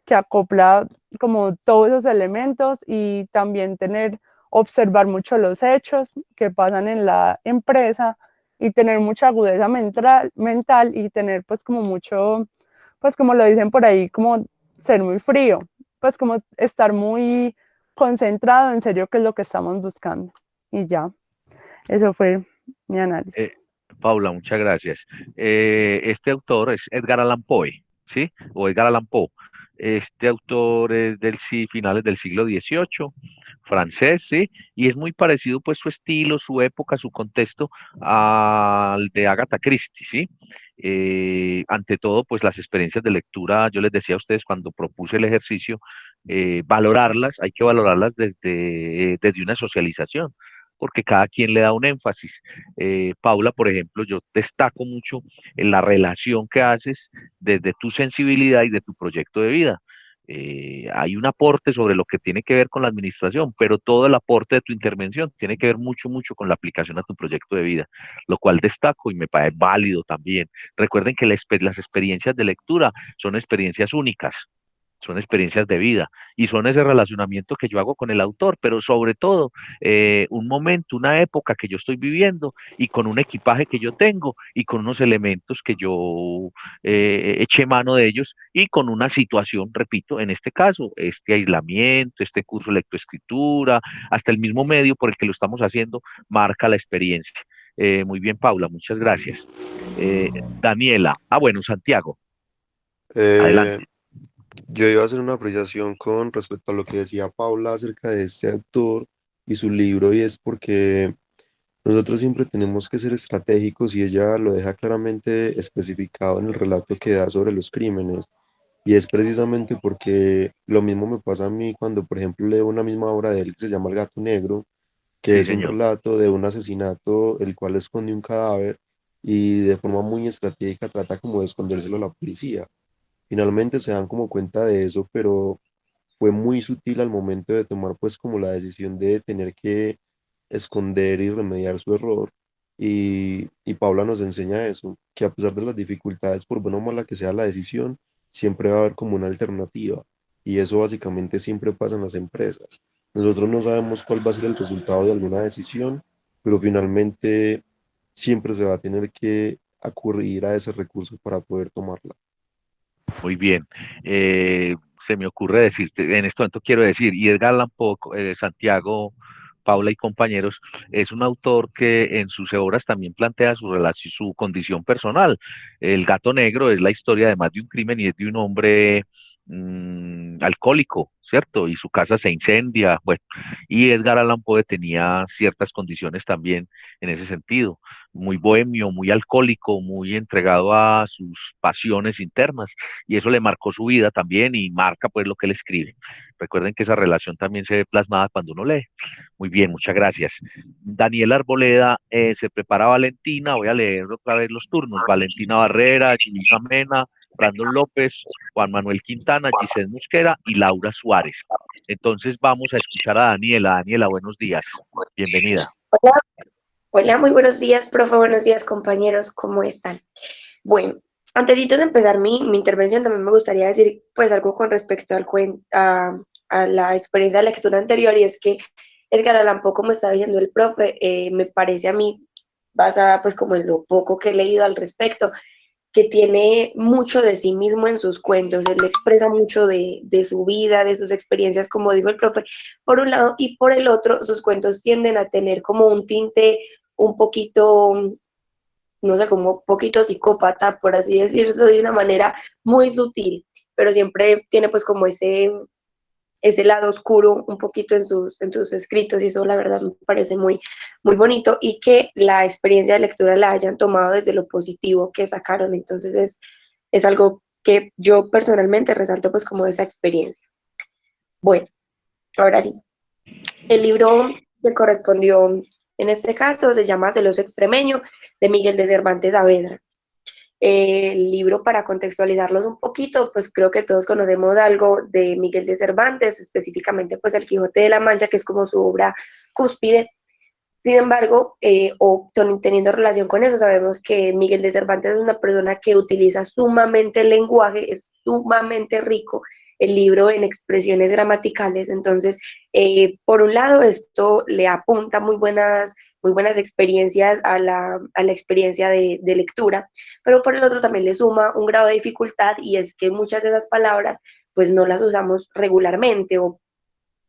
que acopla como todos esos elementos y también observar mucho los hechos que pasan en la empresa y tener mucha agudeza mental y tener pues como mucho, pues como lo dicen por ahí, como ser muy frío, pues como estar muy concentrado en serio qué es lo que estamos buscando. Y ya, eso fue mi análisis. Paula, muchas gracias. Este autor es Edgar Allan Poe, ¿sí? O Edgar Allan Poe. Este autor es finales del siglo XVIII, francés, ¿sí? Y es muy parecido, pues, su estilo, su época, su contexto al de Agatha Christie, ¿sí? Ante todo, pues, las experiencias de lectura, yo les decía a ustedes cuando propuse el ejercicio, valorarlas, hay que valorarlas desde una socialización. porque cada quien le da un énfasis. Paula, por ejemplo, yo destaco mucho en la relación que haces desde tu sensibilidad y de tu proyecto de vida. Hay un aporte sobre lo que tiene que ver con la administración, pero todo el aporte de tu intervención tiene que ver mucho, mucho con la aplicación a tu proyecto de vida, lo cual destaco y me parece válido también. Recuerden que las experiencias de lectura son experiencias únicas, son experiencias de vida y son ese relacionamiento que yo hago con el autor, pero sobre todo un momento, una época que yo estoy viviendo y con un equipaje que yo tengo y con unos elementos que yo eché mano de ellos y con una situación, repito, en este caso, este aislamiento, este curso de lectoescritura, hasta el mismo medio por el que lo estamos haciendo, marca la experiencia. Muy bien, Paula, muchas gracias. Daniela, bueno, Santiago, Eh, adelante. yo iba a hacer una apreciación con respecto a lo que decía Paula acerca de este autor y su libro, y es porque nosotros siempre tenemos que ser estratégicos y ella lo deja claramente especificado en el relato que da sobre los crímenes. Y es precisamente porque lo mismo me pasa a mí cuando, por ejemplo, leo una misma obra de él que se llama El gato negro, que Sí, es un señor. relato de un asesinato el cual esconde un cadáver y de forma muy estratégica trata como de escondérselo a la policía. Finalmente se dan como cuenta de eso, pero fue muy sutil al momento de tomar pues como la decisión de tener que esconder y remediar su error. Y Paula nos enseña eso, que a pesar de las dificultades, por buena o mala que sea la decisión, siempre va a haber como una alternativa. Y eso básicamente siempre pasa en las empresas. Nosotros no sabemos cuál va a ser el resultado de alguna decisión, pero finalmente siempre se va a tener que acudir a ese recurso para poder tomarla. Muy bien. Se me ocurre decirte, en este momento quiero decir, y Edgar Allan Poe, Santiago, Paula y compañeros, es un autor que en sus obras también plantea su relación, su condición personal. El gato negro es la historia además de un crimen y es de un hombre alcohólico, ¿cierto? Y su casa se incendia, bueno, y Edgar Allan Poe tenía ciertas condiciones también en ese sentido, muy bohemio, muy alcohólico, muy entregado a sus pasiones internas y eso le marcó su vida también y marca pues lo que él escribe. Recuerden que esa relación también se ve plasmada cuando uno lee. Muy bien, muchas gracias. Daniel Arboleda, se prepara Valentina, voy a leer otra vez los turnos. Valentina Barrera, Luisa Mena, Brandon López, Juan Manuel Quintana, Giselle Mosquera y Laura Suárez. Entonces vamos a escuchar a Daniela. Daniela, buenos días. Bienvenida. Hola, hola, muy buenos días, profe, buenos días, compañeros, ¿cómo están? Bueno, antes de empezar mi intervención, también me gustaría decir pues algo con respecto a la experiencia de lectura anterior, y es que Edgar Allan Poe, como estaba diciendo el profe, me parece a mí, basada pues como en lo poco que he leído al respecto, que tiene mucho de sí mismo en sus cuentos. Él expresa mucho de su vida, de sus experiencias, como dijo el profe, por un lado, y por el otro, sus cuentos tienden a tener como un tinte un poquito, no sé, como un poquito psicópata, por así decirlo, de una manera muy sutil, pero siempre tiene pues como ese lado oscuro un poquito en sus escritos, y eso la verdad me parece muy, muy bonito, y que la experiencia de lectura la hayan tomado desde lo positivo que sacaron. Entonces es algo que yo personalmente resalto pues como de esa experiencia. Bueno, ahora sí, el libro que correspondió en este caso se llama Celoso Extremeño, de Miguel de Cervantes Saavedra. El libro, para contextualizarlos un poquito, pues creo que todos conocemos algo de Miguel de Cervantes, específicamente pues El Quijote de la Mancha, que es como su obra cúspide. Sin embargo, teniendo relación con eso, sabemos que Miguel de Cervantes es una persona que utiliza sumamente el lenguaje, es sumamente rico el libro en expresiones gramaticales. Entonces, por un lado, esto le apunta muy buenas experiencias a la experiencia de lectura, pero por el otro también le suma un grado de dificultad, y es que muchas de esas palabras pues no las usamos regularmente, o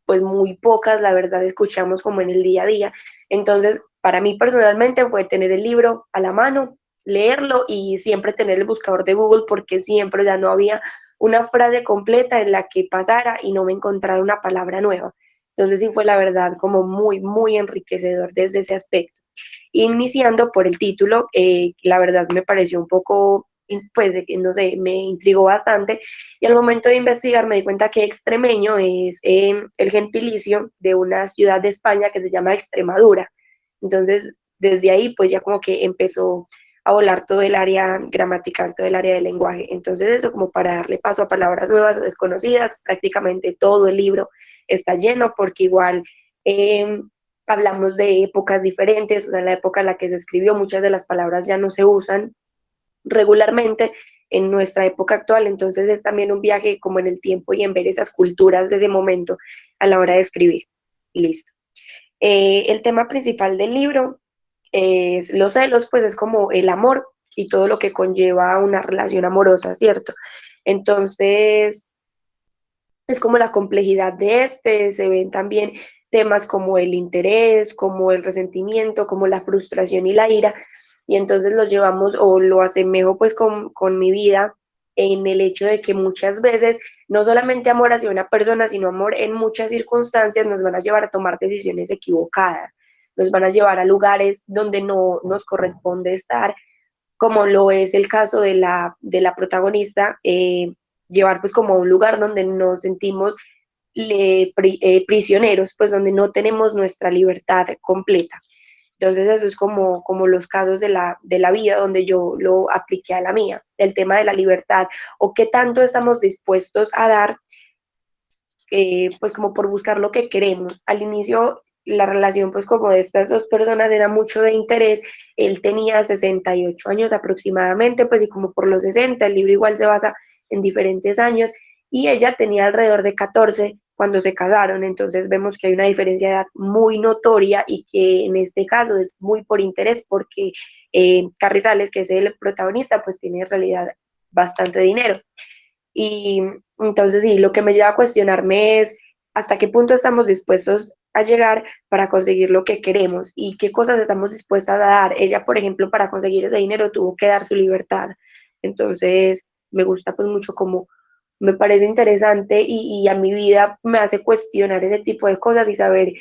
pues muy pocas, la verdad, escuchamos como en el día a día. Entonces, para mí personalmente fue tener el libro a la mano, leerlo y siempre tener el buscador de Google, porque siempre ya no había una frase completa en la que pasara y no me encontrara una palabra nueva. Entonces sí fue la verdad como muy, muy enriquecedor desde ese aspecto. Iniciando por el título, la verdad me pareció un poco, pues, no sé, me intrigó bastante, y al momento de investigar me di cuenta que extremeño es el gentilicio de una ciudad de España que se llama Extremadura. Entonces, desde ahí, pues ya como que empezó a volar todo el área gramatical, todo el área del lenguaje. Entonces, eso como para darle paso a palabras nuevas o desconocidas, prácticamente todo el libro está lleno, porque igual hablamos de épocas diferentes, o sea, en la época en la que se escribió, muchas de las palabras ya no se usan regularmente en nuestra época actual, entonces es también un viaje como en el tiempo y en ver esas culturas de ese momento a la hora de escribir. Listo. El tema principal del libro es los celos, pues es como el amor y todo lo que conlleva una relación amorosa, ¿cierto? Entonces, es como la complejidad de se ven también temas como el interés, como el resentimiento, como la frustración y la ira, y entonces los llevamos o lo asemejo pues con mi vida en el hecho de que muchas veces no solamente amor hacia una persona, sino amor en muchas circunstancias nos van a llevar a tomar decisiones equivocadas, nos van a llevar a lugares donde no nos corresponde estar, como lo es el caso de la protagonista, llevar pues como a un lugar donde nos sentimos prisioneros, pues donde no tenemos nuestra libertad completa. Entonces eso es como los casos de la vida donde yo lo apliqué a la mía, el tema de la libertad o qué tanto estamos dispuestos a dar, pues como por buscar lo que queremos. Al inicio la relación pues como de estas dos personas era mucho de interés, él tenía 68 años aproximadamente, pues y como por los 60, el libro igual se basa en diferentes años, y ella tenía alrededor de 14 cuando se casaron, entonces vemos que hay una diferencia de edad muy notoria y que en este caso es muy por interés porque Carrizales, que es el protagonista, pues tiene en realidad bastante dinero. Y entonces sí, lo que me lleva a cuestionarme es hasta qué punto estamos dispuestos a llegar para conseguir lo que queremos y qué cosas estamos dispuestas a dar. Ella, por ejemplo, para conseguir ese dinero tuvo que dar su libertad. Entonces, me gusta pues mucho como me parece interesante y a mi vida me hace cuestionar ese tipo de cosas y saber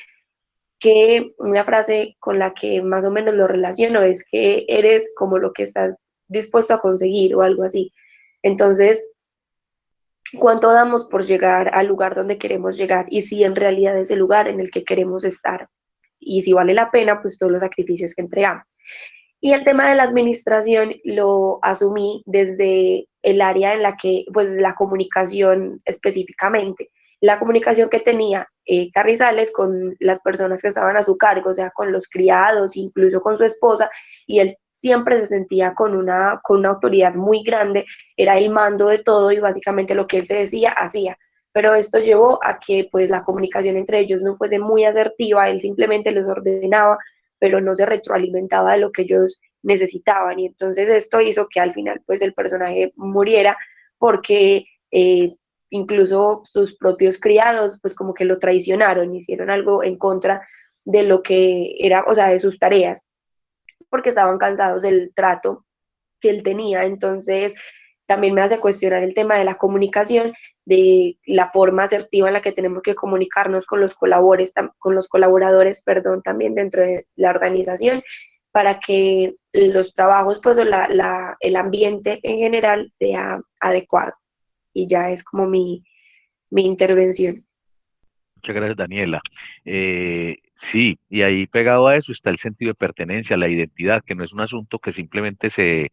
que una frase con la que más o menos lo relaciono es que eres como lo que estás dispuesto a conseguir o algo así. Entonces, ¿cuánto damos por llegar al lugar donde queremos llegar? Y si en realidad es el lugar en el que queremos estar. Y si vale la pena, pues todos los sacrificios que entregamos. Y el tema de la administración lo asumí desde el área en la que, pues la comunicación específicamente. La comunicación que tenía Carrizales con las personas que estaban a su cargo, o sea, con los criados, incluso con su esposa, y él siempre se sentía con una autoridad muy grande, era el mando de todo y básicamente lo que él se decía, hacía. Pero esto llevó a que pues la comunicación entre ellos no fuese muy asertiva, él simplemente les ordenaba, pero no se retroalimentaba de lo que ellos necesitaban. Y entonces esto hizo que al final pues el personaje muriera porque incluso sus propios criados pues como que lo traicionaron, hicieron algo en contra de lo que era, o sea, de sus tareas, porque estaban cansados del trato que él tenía. Entonces, también me hace cuestionar el tema de la comunicación, de la forma asertiva en la que tenemos que comunicarnos con los colaboradores, perdón, también dentro de la organización, para que los trabajos, pues, o el ambiente en general sea adecuado. Y ya es como mi intervención. Muchas gracias, Daniela. Sí, y ahí pegado a eso está el sentido de pertenencia, la identidad, que no es un asunto que simplemente se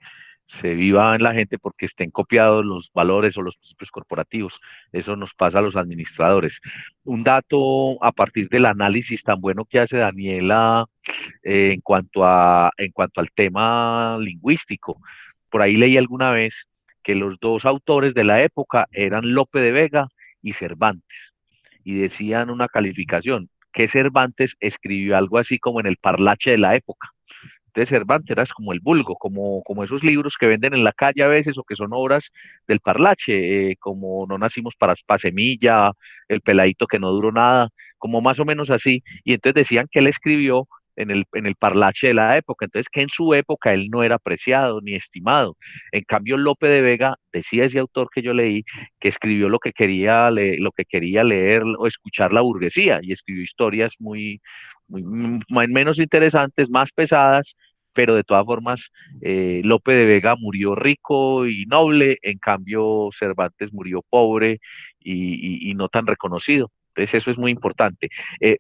viva en la gente porque estén copiados los valores o los principios corporativos. Eso nos pasa a los administradores. Un dato a partir del análisis tan bueno que hace Daniela en cuanto al tema lingüístico. Por ahí leí alguna vez que los dos autores de la época eran Lope de Vega y Cervantes, y decían una calificación, que Cervantes escribió algo así como en el parlache de la época. Entonces Cervantes era como el vulgo, como esos libros que venden en la calle a veces o que son obras del parlache, como No nacimos para semilla, El peladito que no duró nada, como más o menos así. Y entonces decían que él escribió en el parlache de la época, entonces que en su época él no era apreciado ni estimado. En cambio, Lope de Vega, decía ese autor que yo leí, que escribió lo que quería leer o escuchar la burguesía, y escribió historias menos interesantes, más pesadas, pero de todas formas, Lope de Vega murió rico y noble, en cambio Cervantes murió pobre y no tan reconocido. Entonces eso es muy importante.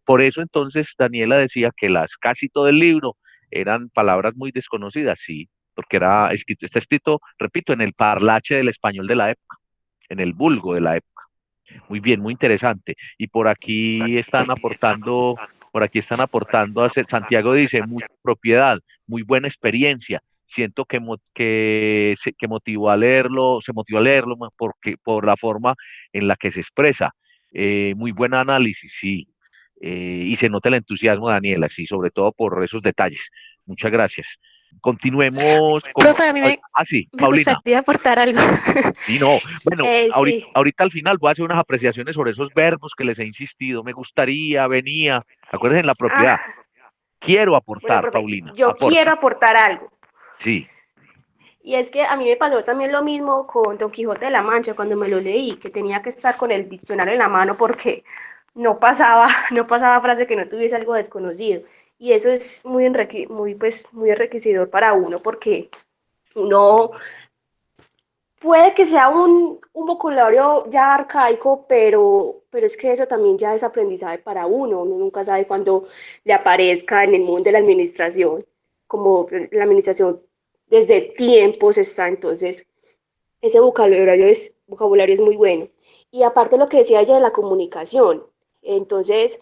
Por eso entonces Daniela decía que casi todo el libro eran palabras muy desconocidas, sí, porque está escrito, repito, en el parlache del español de la época, en el vulgo de la época. Muy bien, muy interesante. Y por aquí están aportando Santiago dice, mucha propiedad, muy buena experiencia. Siento que motivó a leerlo, se motivó a leerlo por la forma en la que se expresa. Muy buen análisis, sí. Y se nota el entusiasmo, Daniela, sí, sobre todo por esos detalles. Muchas gracias. Continuemos con... Profe, a mí Sí, me Paulina. gustaría aportar algo. Sí, no. Bueno, Sí. ahorita al final voy a hacer unas apreciaciones sobre esos verbos que les he insistido. Me gustaría, venía. Acuérdense en la propiedad. Ah, Quiero bueno, aportar, profe, Paulina. yo quiero Aporta. aportar algo. Sí. Y es que a mí me pasó también lo mismo con Don Quijote de la Mancha cuando me lo leí, que tenía que estar con el diccionario en la mano porque no pasaba, no pasaba frase que no tuviese algo desconocido. Y eso es muy enriquecedor para uno porque uno puede que sea un vocabulario ya arcaico, pero es que eso también ya es aprendizaje para uno nunca sabe cuándo le aparezca en el mundo de la administración, como la administración desde tiempos está, entonces ese vocabulario es muy bueno. Y aparte lo que decía ella de la comunicación, entonces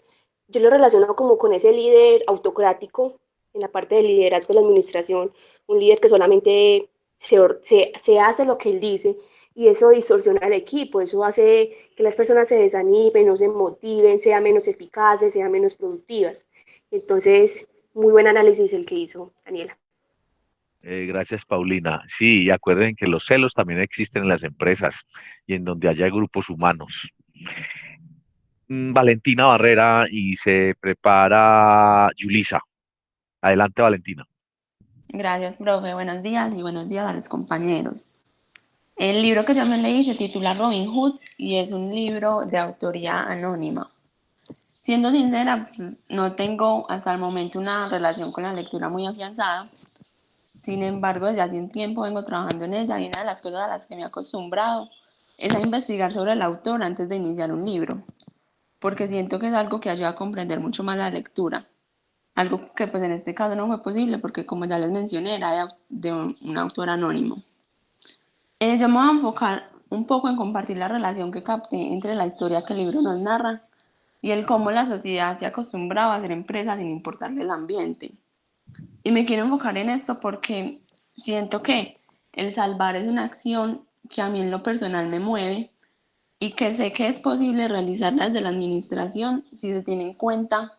yo lo relaciono como con ese líder autocrático en la parte de liderazgo de la administración, un líder que solamente se hace lo que él dice y eso distorsiona al equipo, eso hace que las personas se desanimen, no se motiven, sean menos eficaces, sean menos productivas. Entonces, muy buen análisis el que hizo Daniela. Gracias, Paulina. Sí, y acuerden que los celos también existen en las empresas y en donde haya grupos humanos. Valentina Barrera y se prepara Yulisa. Adelante, Valentina. Gracias, profe. Buenos días y buenos días a los compañeros. El libro que yo me leí se titula Robin Hood y es un libro de autoría anónima. Siendo sincera, no tengo hasta el momento una relación con la lectura muy afianzada. Sin embargo, desde hace un tiempo vengo trabajando en ella y una de las cosas a las que me he acostumbrado es a investigar sobre el autor antes de iniciar un libro, porque siento que es algo que ayuda a comprender mucho más la lectura. Algo que pues en este caso no fue posible porque como ya les mencioné era de un autor anónimo. Yo me voy a enfocar un poco en compartir la relación que capté entre la historia que el libro nos narra y el cómo la sociedad se acostumbraba a hacer empresas sin importarle el ambiente. Y me quiero enfocar en esto porque siento que el salvar es una acción que a mí en lo personal me mueve y que sé que es posible realizarla desde la administración si se tiene en cuenta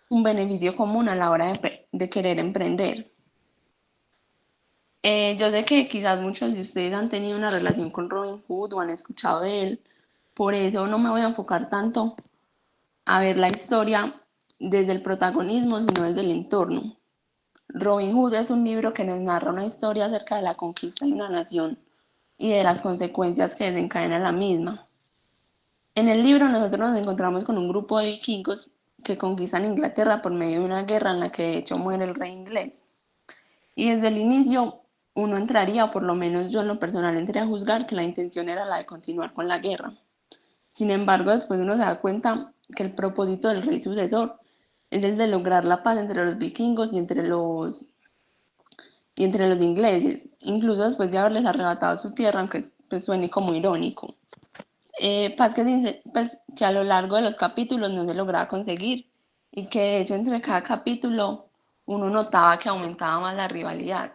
un beneficio común a la hora de querer emprender. Yo sé que quizás muchos de ustedes han tenido una relación con Robin Hood o han escuchado de él, por eso no me voy a enfocar tanto a ver la historia desde el protagonismo, sino desde el entorno. Robin Hood es un libro que nos narra una historia acerca de la conquista de una nación y de las consecuencias que desencadena la misma. En el libro nosotros nos encontramos con un grupo de vikingos que conquistan Inglaterra por medio de una guerra en la que de hecho muere el rey inglés. Y desde el inicio uno entraría, o por lo menos yo en lo personal entré a juzgar que la intención era la de continuar con la guerra. Sin embargo, después uno se da cuenta que el propósito del rey sucesor es el de lograr la paz entre los vikingos y entre los ingleses, incluso después de haberles arrebatado su tierra, aunque pues, suene como irónico. Paz que a lo largo de los capítulos no se lograba conseguir y que de hecho entre cada capítulo uno notaba que aumentaba más la rivalidad.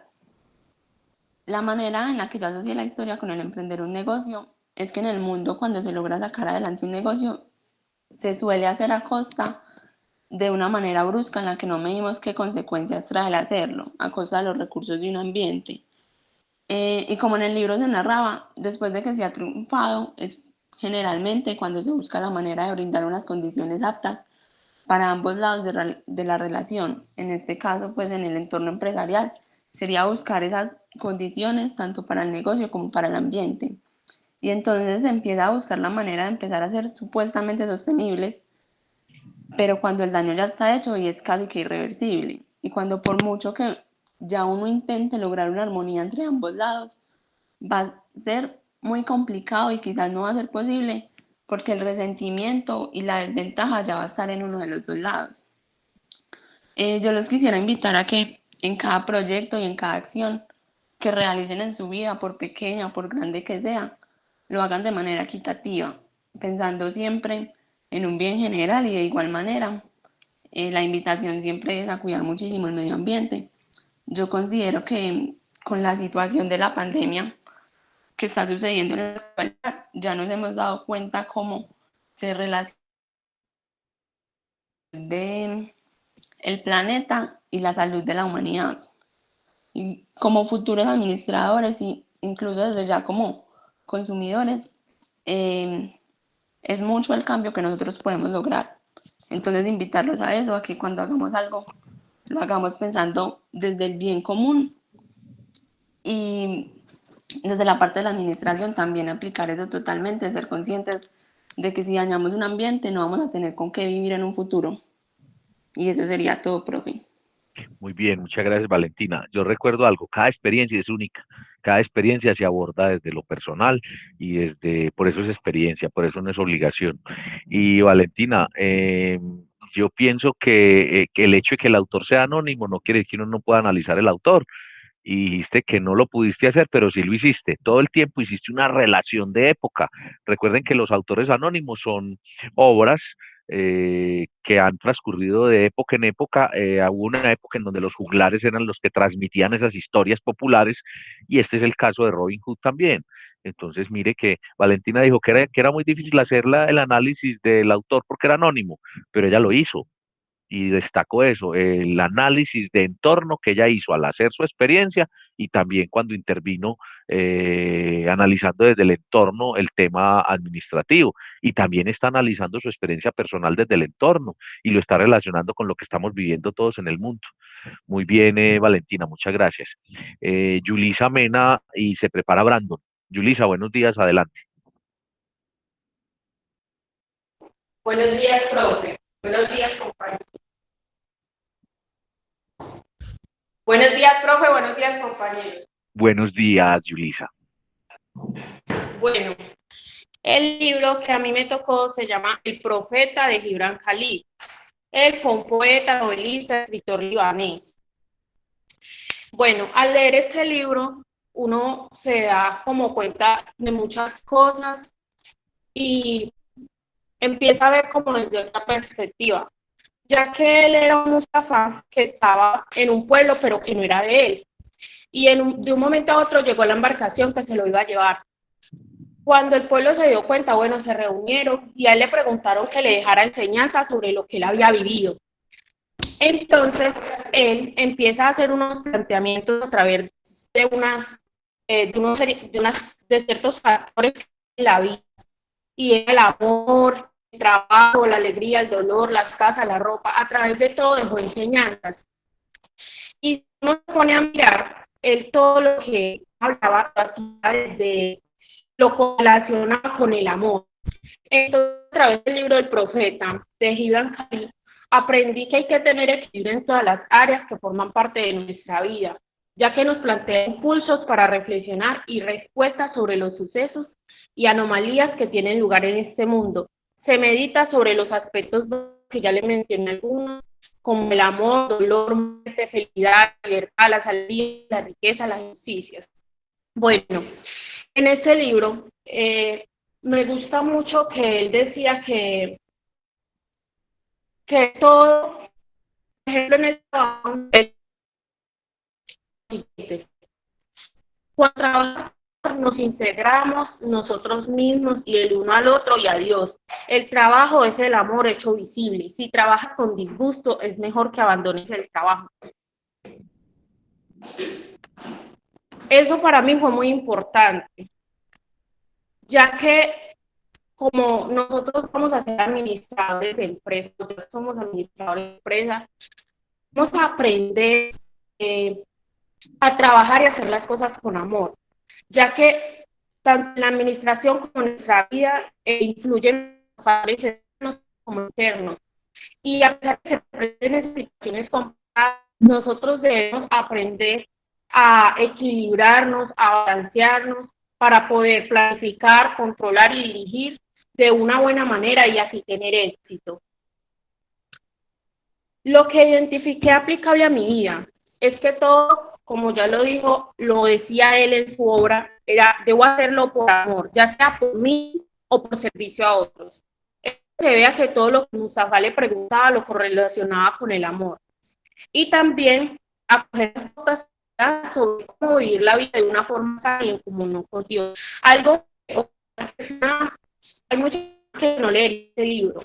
La manera en la que yo asocié la historia con el emprender un negocio es que en el mundo cuando se logra sacar adelante un negocio se suele hacer a costa de una manera brusca en la que no medimos qué consecuencias trae el hacerlo, a costa de los recursos de un ambiente. Y como en el libro se narraba, después de que se ha triunfado, es generalmente cuando se busca la manera de brindar unas condiciones aptas para ambos lados de la relación. En este caso, pues en el entorno empresarial, sería buscar esas condiciones tanto para el negocio como para el ambiente. Y entonces se empieza a buscar la manera de empezar a ser supuestamente sostenibles, pero cuando el daño ya está hecho y es casi que irreversible. Y cuando por mucho que ya uno intente lograr una armonía entre ambos lados, va a ser muy complicado y quizás no va a ser posible porque el resentimiento y la desventaja ya va a estar en uno de los dos lados. Yo los quisiera invitar a que en cada proyecto y en cada acción que realicen en su vida, por pequeña o por grande que sea, lo hagan de manera equitativa, pensando siempre en un bien general, y de igual manera la invitación siempre es a cuidar muchísimo el medio ambiente. Yo considero que con la situación de la pandemia que está sucediendo en la actualidad, ya nos hemos dado cuenta cómo se relaciona el planeta y la salud de la humanidad. Y como futuros administradores e incluso desde ya como consumidores, es mucho el cambio que nosotros podemos lograr. Entonces, invitarlos a eso, a que cuando hagamos algo, lo hagamos pensando desde el bien común, y desde la parte de la administración también aplicar eso totalmente, ser conscientes de que si dañamos un ambiente no vamos a tener con qué vivir en un futuro. Y eso sería todo, profe. Muy bien, muchas gracias, Valentina. Yo recuerdo algo, cada experiencia es única, cada experiencia se aborda desde lo personal y por eso es experiencia, por eso no es obligación. Y Valentina, yo pienso que el hecho de que el autor sea anónimo no quiere decir que uno no pueda analizar el autor. Y dijiste que no lo pudiste hacer, pero sí lo hiciste. Todo el tiempo hiciste una relación de época. Recuerden que los autores anónimos son obras que han transcurrido de época en época. Hubo una época en donde los juglares eran los que transmitían esas historias populares, y este es el caso de Robin Hood también. Entonces, mire que Valentina dijo que era muy difícil hacer el análisis del autor porque era anónimo, pero ella lo hizo y destacó eso, el análisis de entorno que ella hizo al hacer su experiencia, y también cuando intervino analizando desde el entorno el tema administrativo, y también está analizando su experiencia personal desde el entorno y lo está relacionando con lo que estamos viviendo todos en el mundo. Muy bien, Valentina, muchas gracias. Yulisa Mena, y se prepara Brandon. Yulisa, buenos días, adelante. Buenos días, profe. Buenos días, compañeros. Buenos días, profe. Buenos días, compañeros. Buenos días, Yulisa. Bueno, el libro que a mí me tocó se llama El Profeta, de Gibran Khalil. Él fue un poeta, novelista, escritor libanés. Bueno, al leer este libro, uno se da como cuenta de muchas cosas y empieza a ver como desde otra perspectiva, ya que él era un Mustafa que estaba en un pueblo pero que no era de él, y de un momento a otro llegó la embarcación que se lo iba a llevar. Cuando el pueblo se dio cuenta, bueno, se reunieron y a él le preguntaron que le dejara enseñanza sobre lo que él había vivido. Entonces, él empieza a hacer unos planteamientos a través de ciertos factores de la vida, y el amor, el trabajo, la alegría, el dolor, las casas, la ropa, a través de todo dejó enseñanzas. Y si uno se pone a mirar, él todo lo que hablaba hacía desde lo relacionado con el amor. Entonces, a través del libro del Profeta, de Gibran Khalil, aprendí que hay que tener equilibrio en todas las áreas que forman parte de nuestra vida, ya que nos plantea impulsos para reflexionar y respuestas sobre los sucesos y anomalías que tienen lugar en este mundo. Se medita sobre los aspectos que ya le mencioné algunos, como el amor, dolor, muerte, felicidad, libertad, la salud, la riqueza, la justicia. Bueno, en este libro me gusta mucho que él decía que todo, por ejemplo, en el trabajo, cuando trabajamos nos integramos nosotros mismos y el uno al otro y a Dios. El trabajo es el amor hecho visible. Si trabajas con disgusto, es mejor que abandones el trabajo. Eso para mí fue muy importante, ya que como nosotros vamos a ser administradores de empresas, nosotros somos administradores de empresas, vamos a aprender a trabajar y hacer las cosas con amor, ya que tanto en la administración como en nuestra vida influyen factores externos como internos. Y a pesar de que se presenten situaciones complicadas, nosotros debemos aprender a equilibrarnos, a balancearnos, para poder planificar, controlar y dirigir de una buena manera y así tener éxito. Lo que identifiqué aplicable a mi vida es que todo, como ya lo dijo, lo decía él en su obra, era debo hacerlo por amor, ya sea por mí o por servicio a otros. Se vea que todo lo que Mustafa le preguntaba lo correlacionaba con el amor. Y también acoger las cosas sobre cómo vivir la vida de una forma sana y en común con Dios. Algo que hay muchos que no leen este libro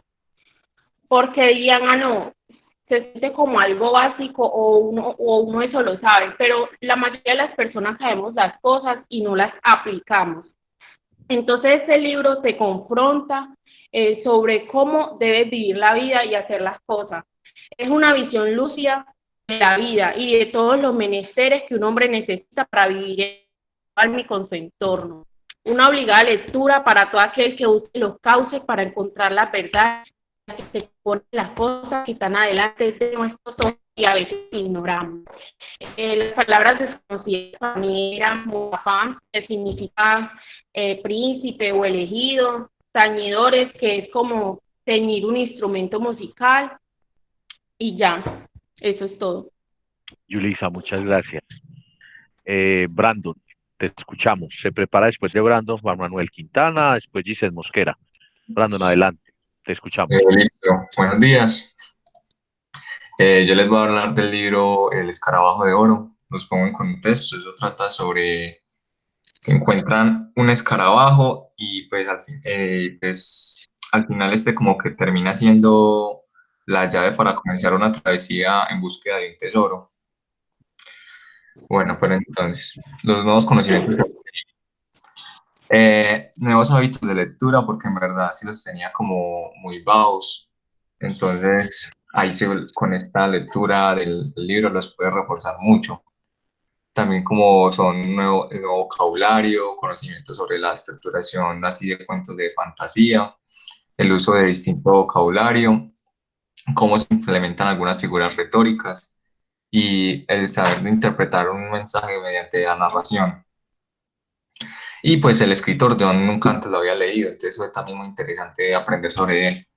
porque dirían, no, se siente como algo básico o uno eso lo sabe, pero la mayoría de las personas sabemos las cosas y no las aplicamos. Entonces este libro te confronta sobre cómo debes vivir la vida y hacer las cosas. Es una visión lúcida de la vida y de todos los menesteres que un hombre necesita para vivir con su entorno. Una obligada lectura para todo aquel que use los cauces para encontrar la verdad, que te pone las cosas que están adelante de nuestros ojos y a veces ignoramos. Las palabras desconocidas para mí eran Mustafa, que significa príncipe o elegido, tañidores, que es como teñir un instrumento musical, y ya, eso es todo. Yulisa, muchas gracias. Brandon, te escuchamos. Se prepara después de Brandon Juan Manuel Quintana, después Giselle Mosquera. Brandon, adelante, te escuchamos. Listo, buenos días. Yo les voy a hablar del libro El escarabajo de oro. Los pongo en contexto. Eso trata sobre que encuentran un escarabajo y pues al final como que termina siendo la llave para comenzar una travesía en búsqueda de un tesoro. Bueno, pero entonces, los nuevos conocimientos nuevos hábitos de lectura, porque en verdad sí los tenía como muy bajos. Entonces, con esta lectura del libro los puede reforzar mucho. También como son nuevo vocabulario, conocimientos sobre la estructuración así de cuentos de fantasía, el uso de distinto vocabulario, cómo se implementan algunas figuras retóricas y el saber de interpretar un mensaje mediante la narración. Y pues el escritor, yo nunca antes lo había leído, entonces fue también muy interesante aprender sobre él.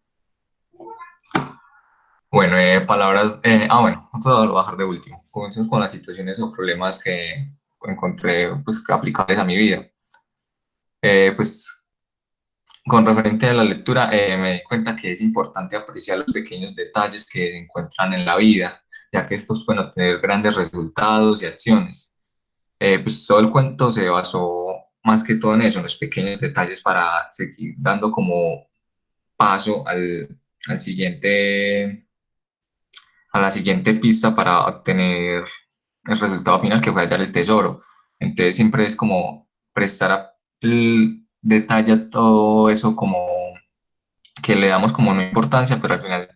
Bueno, palabras, bueno, vamos a bajar de último. Comencemos con las situaciones o problemas que encontré pues, aplicables a mi vida. Pues con referente a la lectura, me di cuenta que es importante apreciar los pequeños detalles que se encuentran en la vida, ya que estos pueden obtener grandes resultados y acciones. Pues todo el cuento se basó más que todo en eso, en los pequeños detalles para seguir dando como paso a la siguiente pista para obtener el resultado final, que fue hallar el tesoro. Entonces siempre es como prestar el detalle a todo eso, como que le damos como no importancia, pero al final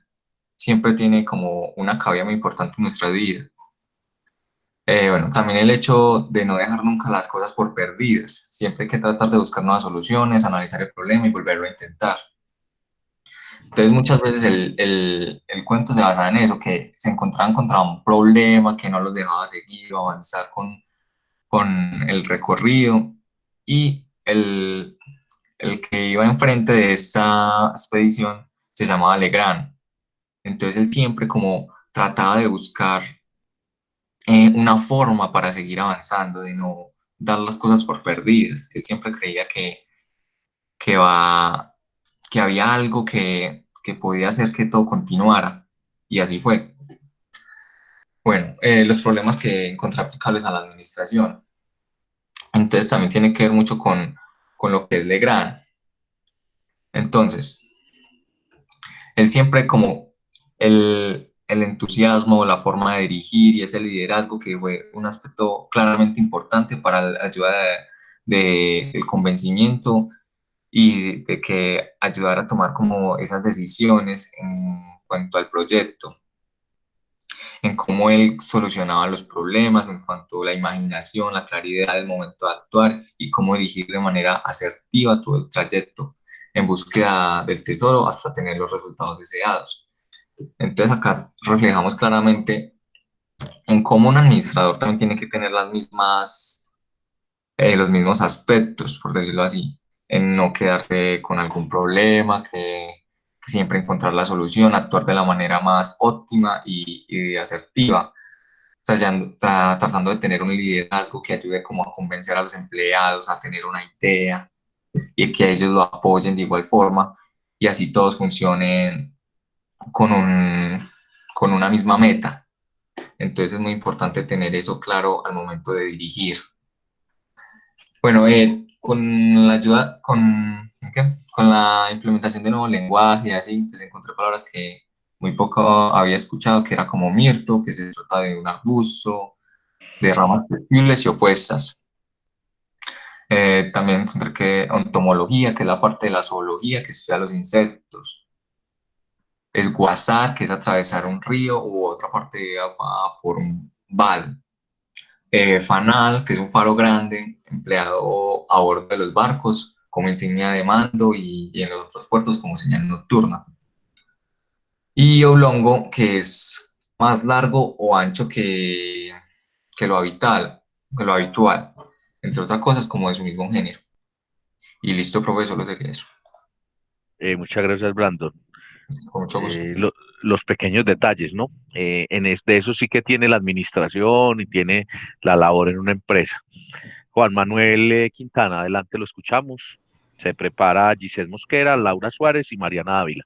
siempre tiene como una cabida muy importante en nuestra vida. Bueno, también el hecho de no dejar nunca las cosas por perdidas. Siempre hay que tratar de buscar nuevas soluciones, analizar el problema y volverlo a intentar. Entonces muchas veces el cuento se basaba en eso, que se encontraban contra un problema que no los dejaba seguir o avanzar con el recorrido, y el que iba enfrente de esta expedición se llamaba Legrand. Entonces él siempre como trataba de buscar una forma para seguir avanzando, de no dar las cosas por perdidas. Él siempre creía que había algo que podía hacer que todo continuara, y así fue. Bueno, los problemas que encontré aplicables a la administración. Entonces también tiene que ver mucho con lo que es Legrand. Entonces, él siempre como el entusiasmo, la forma de dirigir y ese liderazgo, que fue un aspecto claramente importante para la ayuda del convencimiento y de que ayudara a tomar como esas decisiones en cuanto al proyecto, en cómo él solucionaba los problemas, en cuanto a la imaginación, la claridad del momento de actuar y cómo dirigir de manera asertiva todo el trayecto en búsqueda del tesoro hasta tener los resultados deseados. Entonces acá reflejamos claramente en cómo un administrador también tiene que tener los mismos aspectos, por decirlo así, en no quedarse con algún problema, que siempre encontrar la solución, actuar de la manera más óptima y asertiva. O sea, ya tratando de tener un liderazgo que ayude como a convencer a los empleados a tener una idea y que ellos lo apoyen de igual forma y así todos funcionen con con una misma meta. Entonces es muy importante tener eso claro al momento de dirigir. Bueno, con la ayuda, ¿qué? Con la implementación de nuevo lenguaje y así, pues encontré palabras que muy poco había escuchado, que era como mirto, que se trata de un arbusto, de ramas flexibles y opuestas. También encontré que entomología, que es la parte de la zoología, que estudia los insectos. Esguazar, que es atravesar un río u otra parte de agua por un vado. Fanal, que es un faro grande empleado a bordo de los barcos como insignia de mando y en los otros puertos como señal nocturna. Y oblongo, que es más largo o ancho que lo habitual, entre otras cosas como de su mismo género. Y listo, profesor, lo sería eso. Muchas gracias, Brandon. Con mucho gusto. Los pequeños detalles, ¿no? De eso sí que tiene la administración y tiene la labor en una empresa. Juan Manuel Quintana, adelante, lo escuchamos. Se prepara Giselle Mosquera, Laura Suárez y Mariana Ávila,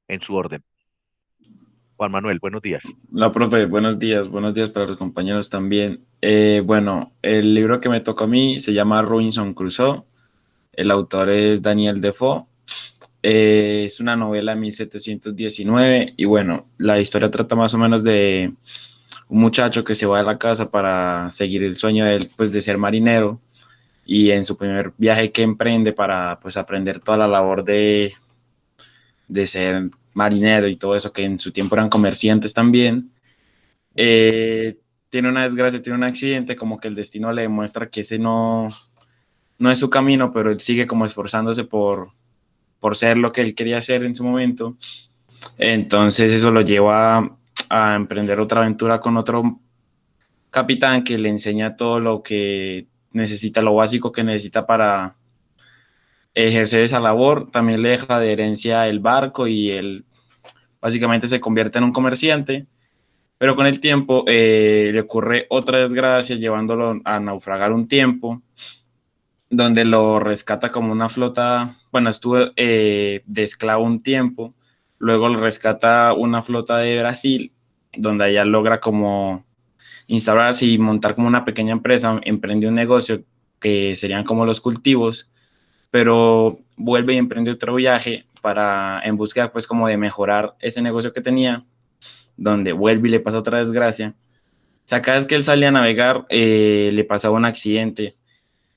en su orden. Juan Manuel, buenos días. Hola, profe, buenos días para los compañeros también. Bueno, el libro que me tocó a mí se llama Robinson Crusoe, el autor es Daniel Defoe, es una novela de 1719 y bueno, la historia trata más o menos de un muchacho que se va de la casa para seguir el sueño de él, pues, de ser marinero y en su primer viaje que emprende para pues aprender toda la labor de ser marinero y todo eso, que en su tiempo eran comerciantes también. Tiene una desgracia, tiene un accidente, como que el destino le demuestra que ese no es su camino, pero él sigue como esforzándose por ser lo que él quería hacer en su momento. Entonces eso lo lleva a emprender otra aventura con otro capitán que le enseña todo lo que necesita, lo básico que necesita para ejercer esa labor. También le deja de herencia el barco y él básicamente se convierte en un comerciante. Pero con el tiempo le ocurre otra desgracia llevándolo a naufragar un tiempo, donde lo rescata como una flota, bueno, estuvo de esclavo un tiempo, luego lo rescata una flota de Brasil, donde allá logra como instaurarse y montar como una pequeña empresa, emprende un negocio que serían como los cultivos, pero vuelve y emprende otro viaje en búsqueda pues como de mejorar ese negocio que tenía, donde vuelve y le pasa otra desgracia. O sea, cada vez que él salía a navegar, le pasaba un accidente.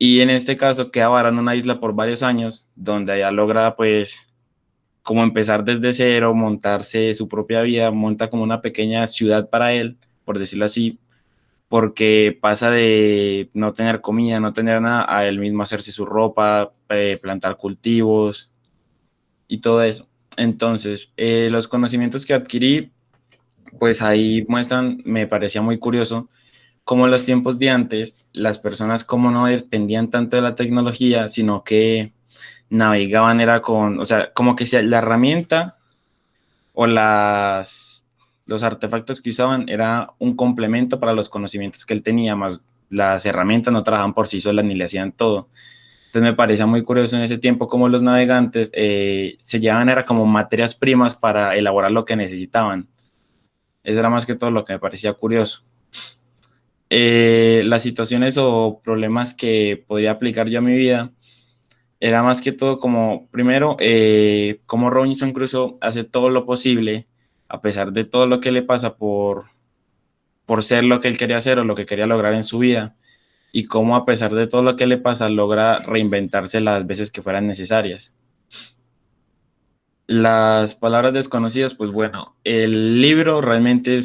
Y en este caso queda varando en una isla por varios años, donde allá logra, pues, como empezar desde cero, montarse su propia vida, monta como una pequeña ciudad para él, por decirlo así, porque pasa de no tener comida, no tener nada, a él mismo hacerse su ropa, plantar cultivos y todo eso. Entonces, los conocimientos que adquirí, pues ahí muestran, me parecía muy curioso, cómo en los tiempos de antes las personas como no dependían tanto de la tecnología, sino que navegaban era o sea, como que la herramienta o los artefactos que usaban era un complemento para los conocimientos que él tenía, más las herramientas no trabajaban por sí solas ni le hacían todo. Entonces me parecía muy curioso en ese tiempo cómo los navegantes se llevaban era como materias primas para elaborar lo que necesitaban. Eso era más que todo lo que me parecía curioso. Las situaciones o problemas que podría aplicar yo a mi vida era más que todo como, primero, cómo Robinson Crusoe hace todo lo posible, a pesar de todo lo que le pasa por ser lo que él quería hacer o lo que quería lograr en su vida, y cómo a pesar de todo lo que le pasa logra reinventarse las veces que fueran necesarias. Las palabras desconocidas, pues bueno, el libro realmente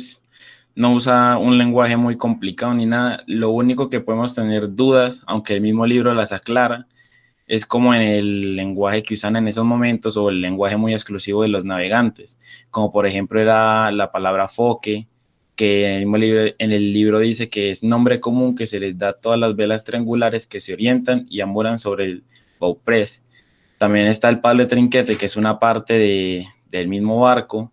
no usa un lenguaje muy complicado ni nada. Lo único que podemos tener dudas, aunque el mismo libro las aclara, es como en el lenguaje que usan en esos momentos o el lenguaje muy exclusivo de los navegantes, como por ejemplo era la palabra foque, que en el libro dice que es nombre común que se les da a todas las velas triangulares que se orientan y amuran sobre el bauprés. También está el palo de trinquete, que es una parte del mismo barco.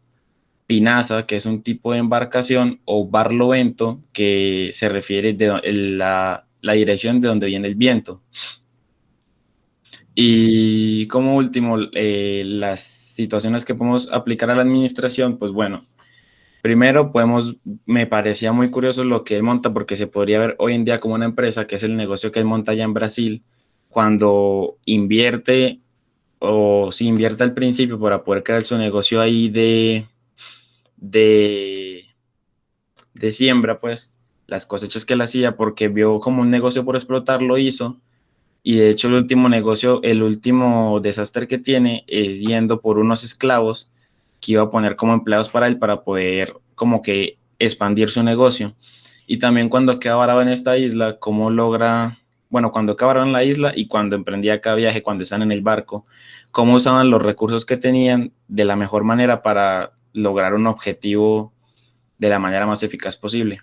Pinaza, que es un tipo de embarcación, o barlovento, que se refiere la dirección de donde viene el viento. Y como último, las situaciones que podemos aplicar a la administración, pues bueno, primero me parecía muy curioso lo que él monta, porque se podría ver hoy en día como una empresa, que es el negocio que él monta allá en Brasil, cuando invierte o si invierte al principio para poder crear su negocio ahí de siembra, pues las cosechas que él hacía, porque vio como un negocio por explotar, lo hizo. Y de hecho el último desastre que tiene es yendo por unos esclavos que iba a poner como empleados para él para poder como que expandir su negocio. Y también cuando queda varado en esta isla, cómo logra, bueno, cuando queda varado en la isla y cuando emprendía cada viaje, cuando están en el barco, cómo usaban los recursos que tenían de la mejor manera para lograr un objetivo de la manera más eficaz posible.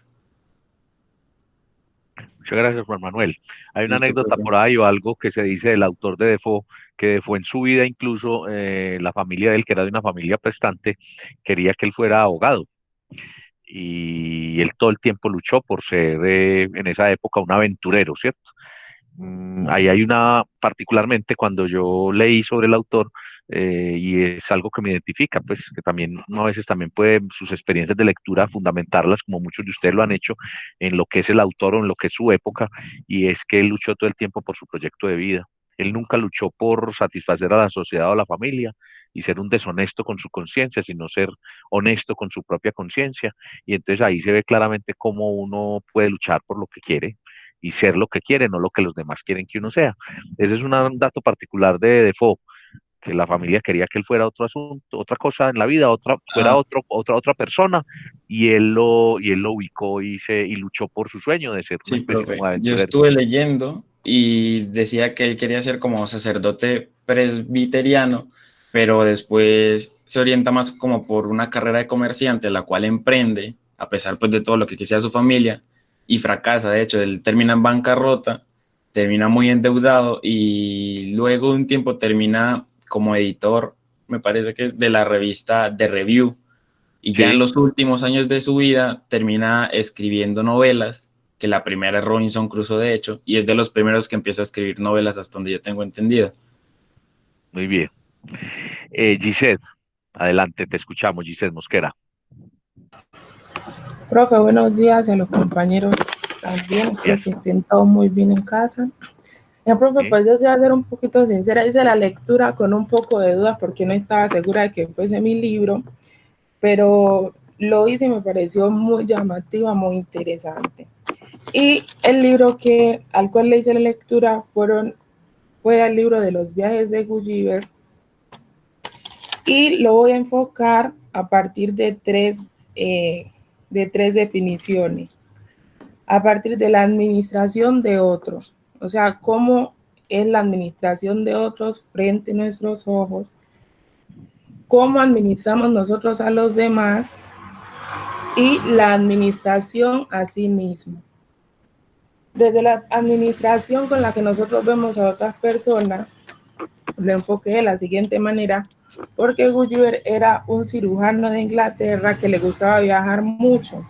Muchas gracias, Juan Manuel. Hay una Listo, anécdota profe. por ahí o algo que se dice del autor de Defoe, que Defoe en su vida incluso la familia de él, que era de una familia prestante, quería que él fuera abogado. Y él todo el tiempo luchó por ser en esa época un aventurero, ¿cierto? Ahí hay particularmente cuando yo leí sobre el autor, y es algo que me identifica, pues que también uno a veces también puede sus experiencias de lectura fundamentarlas, como muchos de ustedes lo han hecho, en lo que es el autor o en lo que es su época, y es que él luchó todo el tiempo por su proyecto de vida. Él nunca luchó por satisfacer a la sociedad o a la familia y ser un deshonesto con su conciencia, sino ser honesto con su propia conciencia. Y entonces ahí se ve claramente cómo uno puede luchar por lo que quiere y ser lo que quiere, no lo que los demás quieren que uno sea. Ese es un dato particular de Defoe, que la familia quería que él fuera otro asunto, otra cosa en la vida, fuera otra persona, y él lo ubicó y luchó por su sueño de ser una Sí, especie como profe. de Yo aventurero. estuve leyendo y decía que él quería ser como sacerdote presbiteriano, pero después se orienta más como por una carrera de comerciante, la cual emprende, a pesar pues de todo lo que quisiera su familia, y fracasa. De hecho, él termina en bancarrota, termina muy endeudado y luego de un tiempo termina como editor, me parece que es de la revista The Review, y ya en Sí, los últimos años de su vida termina escribiendo novelas, que la primera es Robinson Crusoe, de hecho, y es de los primeros que empieza a escribir novelas hasta donde yo tengo entendido. muy bien. Gisette, adelante, te escuchamos, Gisette Mosquera. Profe, buenos días a los compañeros también. Creo Yes. que estén todos muy bien en casa. Ya, profe, Sí. pues yo voy a ser un poquito sincera. Hice la lectura con un poco de dudas porque no estaba segura de que fuese mi libro, pero lo hice y me pareció muy llamativa, muy interesante. Y el libro al cual le hice la lectura fue el libro de los viajes de Gulliver, y lo voy a enfocar a partir de tres definiciones. A partir de la administración de otros, o sea, cómo es la administración de otros frente a nuestros ojos, cómo administramos nosotros a los demás y la administración a sí mismo. Desde la administración con la que nosotros vemos a otras personas, lo enfoqué de la siguiente manera, porque Gulliver era un cirujano de Inglaterra que le gustaba viajar mucho.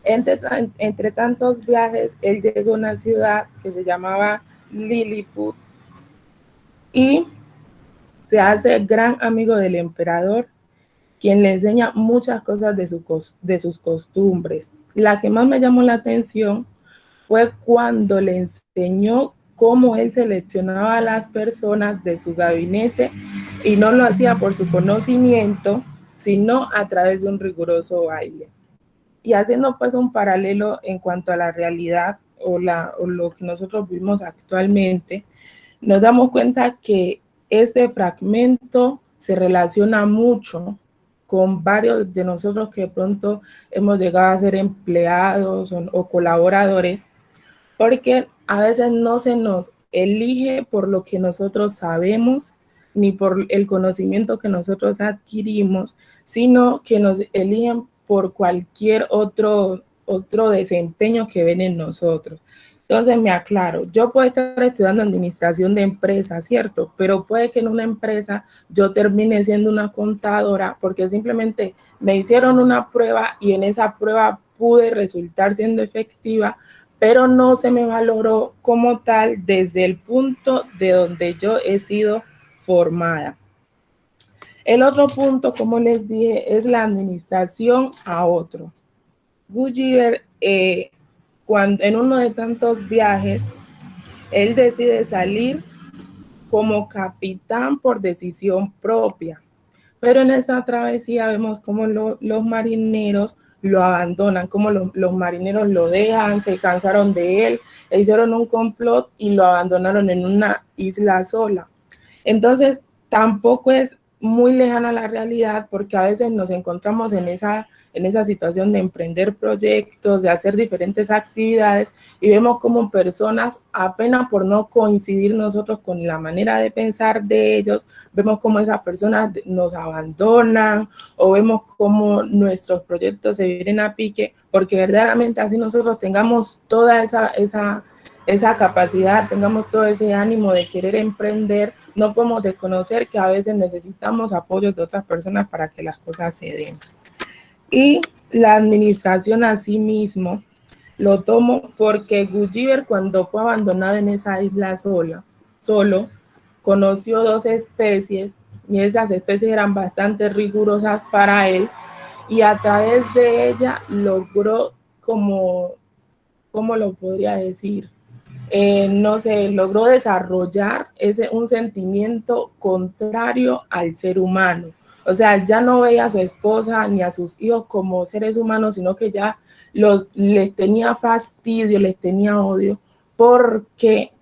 Entre tantos viajes, él llegó a una ciudad que se llamaba Lilliput y se hace gran amigo del emperador, quien le enseña muchas cosas de sus costumbres. La que más me llamó la atención fue cuando le enseñó cómo él seleccionaba a las personas de su gabinete, y no lo hacía por su conocimiento, sino a través de un riguroso baile. Y haciendo pues un paralelo en cuanto a la realidad o lo que nosotros vivimos actualmente, nos damos cuenta que este fragmento se relaciona mucho con varios de nosotros que de pronto hemos llegado a ser empleados o colaboradores, porque a veces no se nos elige por lo que nosotros sabemos ni por el conocimiento que nosotros adquirimos, sino que nos eligen por cualquier otro desempeño que ven en nosotros. Entonces me aclaro, yo puedo estar estudiando administración de empresas, ¿cierto? Pero puede que en una empresa yo termine siendo una contadora porque simplemente me hicieron una prueba y en esa prueba pude resultar siendo efectiva, pero no se me valoró como tal desde el punto de donde yo he sido formada. El otro punto, como les dije, es la administración a otros. Goodyear, cuando en uno de tantos viajes, él decide salir como capitán por decisión propia. Pero en esa travesía vemos cómo los marineros lo abandonan, cómo los marineros lo dejan, se cansaron de él, le hicieron un complot y lo abandonaron en una isla sola. Entonces, tampoco es muy lejana a la realidad porque a veces nos encontramos en esa situación de emprender proyectos, de hacer diferentes actividades y vemos como personas, apenas por no coincidir nosotros con la manera de pensar de ellos, vemos como esas personas nos abandonan o vemos como nuestros proyectos se vienen a pique porque verdaderamente así nosotros tengamos toda esa capacidad, tengamos todo ese ánimo de querer emprender, no podemos desconocer que a veces necesitamos apoyos de otras personas para que las cosas se den. Y la administración a sí mismo lo tomo porque Gulliver cuando fue abandonado en esa isla solo, conoció 2 especies y esas especies eran bastante rigurosas para él y a través de ella logró ¿cómo lo podría decir? No sé, logró desarrollar un sentimiento contrario al ser humano. O sea, ya no veía a su esposa ni a sus hijos como seres humanos, sino que ya les tenía fastidio, les tenía odio, porque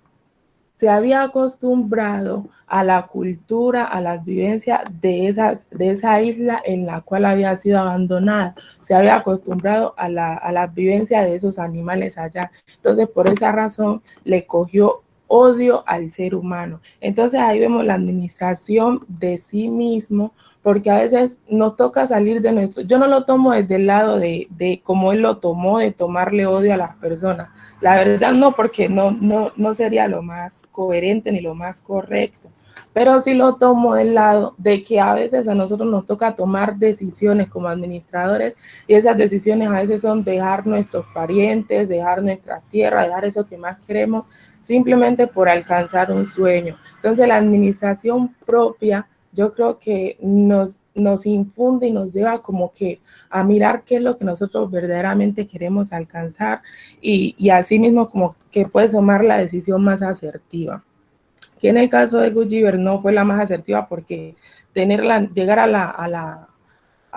se había acostumbrado a la cultura, a las vivencias de esa isla en la cual había sido abandonada. Se había acostumbrado a las vivencias de esos animales allá. Entonces, por esa razón, le cogió odio al ser humano. Entonces, ahí vemos la administración de sí mismo, porque a veces nos toca salir de nuestro... Yo no lo tomo desde el lado de cómo él lo tomó, de tomarle odio a las personas. La verdad no, porque no sería lo más coherente ni lo más correcto. Pero sí lo tomo del lado de que a veces a nosotros nos toca tomar decisiones como administradores y esas decisiones a veces son dejar nuestros parientes, dejar nuestra tierra, dejar eso que más queremos simplemente por alcanzar un sueño. Entonces la administración propia yo creo que nos infunde y nos lleva como que a mirar qué es lo que nosotros verdaderamente queremos alcanzar y así mismo como que puedes tomar la decisión más asertiva. Que en el caso de Gulliver no fue la más asertiva porque llegar a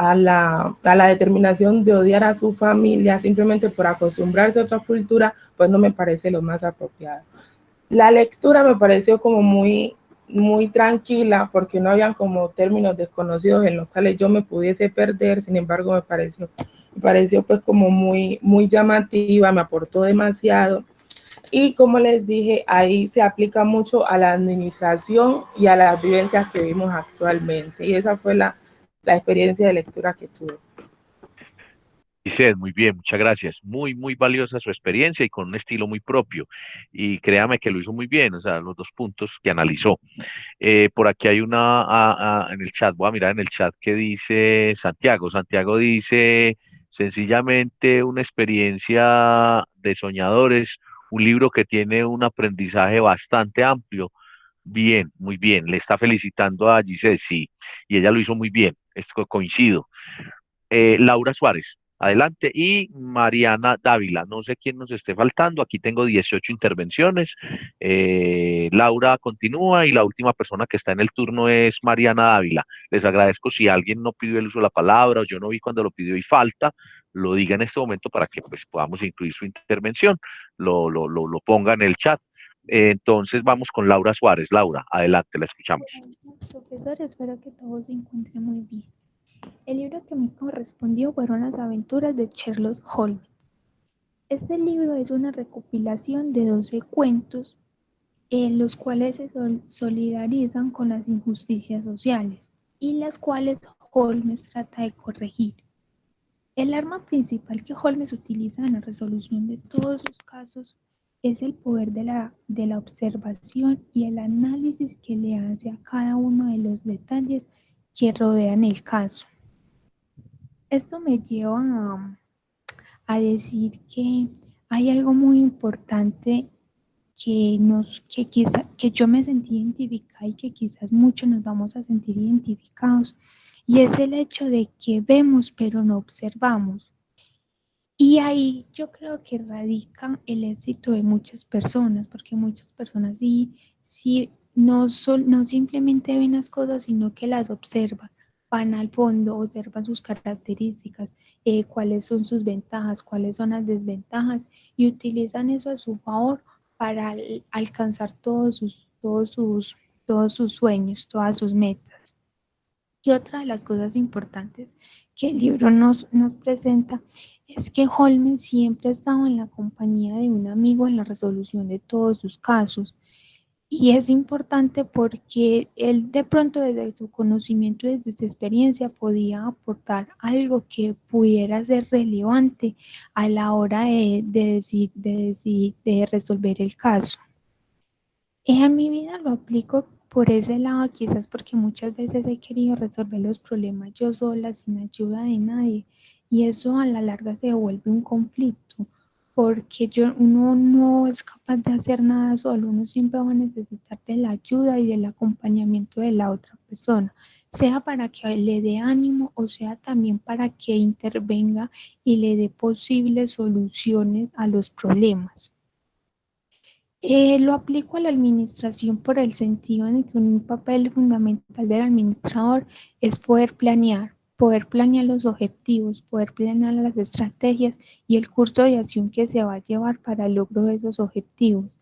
la determinación de odiar a su familia simplemente por acostumbrarse a otra cultura, pues no me parece lo más apropiado. La lectura me pareció como muy tranquila porque no habían como términos desconocidos en los cuales yo me pudiese perder, sin embargo me pareció pues como muy llamativa, me aportó demasiado y como les dije, ahí se aplica mucho a la administración y a las vivencias que vivimos actualmente y esa fue la experiencia de lectura que tuve. Dice, muy bien, muchas gracias. Muy, muy valiosa su experiencia y con un estilo muy propio. Y créame que lo hizo muy bien, o sea, los 2 puntos que analizó. Por aquí hay una en el chat, voy a mirar en el chat que dice Santiago. Santiago dice, sencillamente una experiencia de soñadores, un libro que tiene un aprendizaje bastante amplio. Bien, muy bien. Le está felicitando a Giselle, sí, y ella lo hizo muy bien. Esto coincido. Laura Suárez, adelante, y Mariana Dávila. No sé quién nos esté faltando, aquí tengo 18 intervenciones. Laura continúa y la última persona que está en el turno es Mariana Dávila. Les agradezco si alguien no pidió el uso de la palabra o yo no vi cuando lo pidió y falta, lo diga en este momento para que pues, podamos incluir su intervención, lo ponga en el chat. Entonces vamos con Laura Suárez. Laura, adelante, la escuchamos. Profesor, espero que todos se encuentren muy bien. El libro que me correspondió fueron Las aventuras de Sherlock Holmes. Este libro es una recopilación de 12 cuentos en los cuales se solidarizan con las injusticias sociales y las cuales Holmes trata de corregir. El arma principal que Holmes utiliza en la resolución de todos sus casos es el poder de la observación y el análisis que le hace a cada uno de los detalles que rodean el caso. Esto me lleva a decir que hay algo muy importante que yo me sentí identificada y que quizás muchos nos vamos a sentir identificados, y es el hecho de que vemos pero no observamos. Y ahí yo creo que radica el éxito de muchas personas, porque muchas personas sí no simplemente ven las cosas, sino que las observan, van al fondo, observan sus características, cuáles son sus ventajas, cuáles son las desventajas, y utilizan eso a su favor para alcanzar todos sus sueños, todas sus metas. Y otra de las cosas importantes que el libro nos presenta es que Holmes siempre ha estado en la compañía de un amigo en la resolución de todos sus casos. Y es importante porque él de pronto desde su conocimiento y desde su experiencia podía aportar algo que pudiera ser relevante a la hora de resolver el caso. En mi vida lo aplico por ese lado, quizás porque muchas veces he querido resolver los problemas yo sola, sin ayuda de nadie, y eso a la larga se vuelve un conflicto, porque uno no es capaz de hacer nada solo, uno siempre va a necesitar de la ayuda y del acompañamiento de la otra persona, sea para que le dé ánimo o sea también para que intervenga y le dé posibles soluciones a los problemas. Lo aplico a la administración por el sentido en que un papel fundamental del administrador es poder planear los objetivos, poder planear las estrategias y el curso de acción que se va a llevar para el logro de esos objetivos.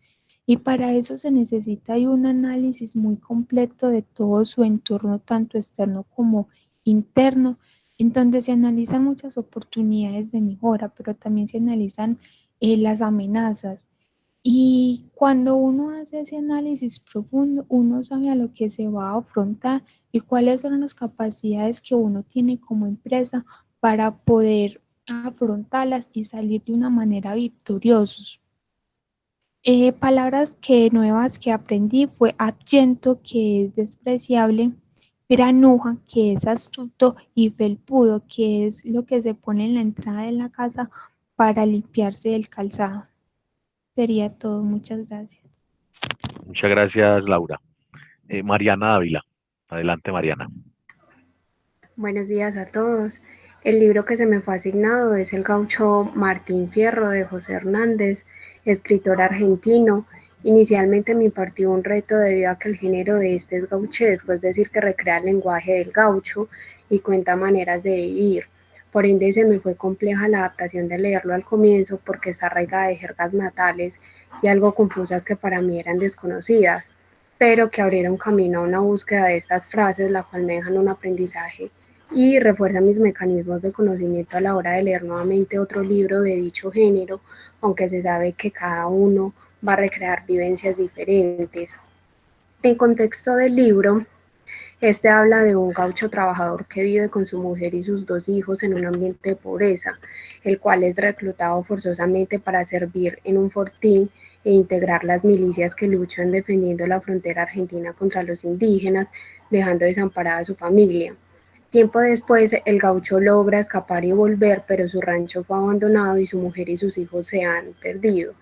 Y para eso se necesita un análisis muy completo de todo su entorno, tanto externo como interno, en donde se analizan muchas oportunidades de mejora, pero también se analizan las amenazas. Y cuando uno hace ese análisis profundo, uno sabe a lo que se va a afrontar y cuáles son las capacidades que uno tiene como empresa para poder afrontarlas y salir de una manera victoriosos. Palabras nuevas que aprendí fue abyecto, que es despreciable, granuja, que es astuto, y felpudo, que es lo que se pone en la entrada de la casa para limpiarse del calzado. Sería todo, muchas gracias. Muchas gracias, Laura. Mariana Ávila. Adelante, Mariana. Buenos días a todos. El libro que se me fue asignado es El gaucho Martín Fierro de José Hernández, escritor argentino. Inicialmente me impartió un reto debido a que el género de este es gauchesco, es decir, que recrea el lenguaje del gaucho y cuenta maneras de vivir. Por ende se me fue compleja la adaptación de leerlo al comienzo porque está arraigada de jergas natales y algo confusas que para mí eran desconocidas, pero que abrieron camino a una búsqueda de estas frases, la cual me dejan un aprendizaje y refuerza mis mecanismos de conocimiento a la hora de leer nuevamente otro libro de dicho género, aunque se sabe que cada uno va a recrear vivencias diferentes. En contexto del libro, este habla de un gaucho trabajador que vive con su mujer y sus 2 hijos en un ambiente de pobreza, el cual es reclutado forzosamente para servir en un fortín e integrar las milicias que luchan defendiendo la frontera argentina contra los indígenas, dejando desamparada a su familia. Tiempo después, el gaucho logra escapar y volver, pero su rancho fue abandonado y su mujer y sus hijos se han perdido.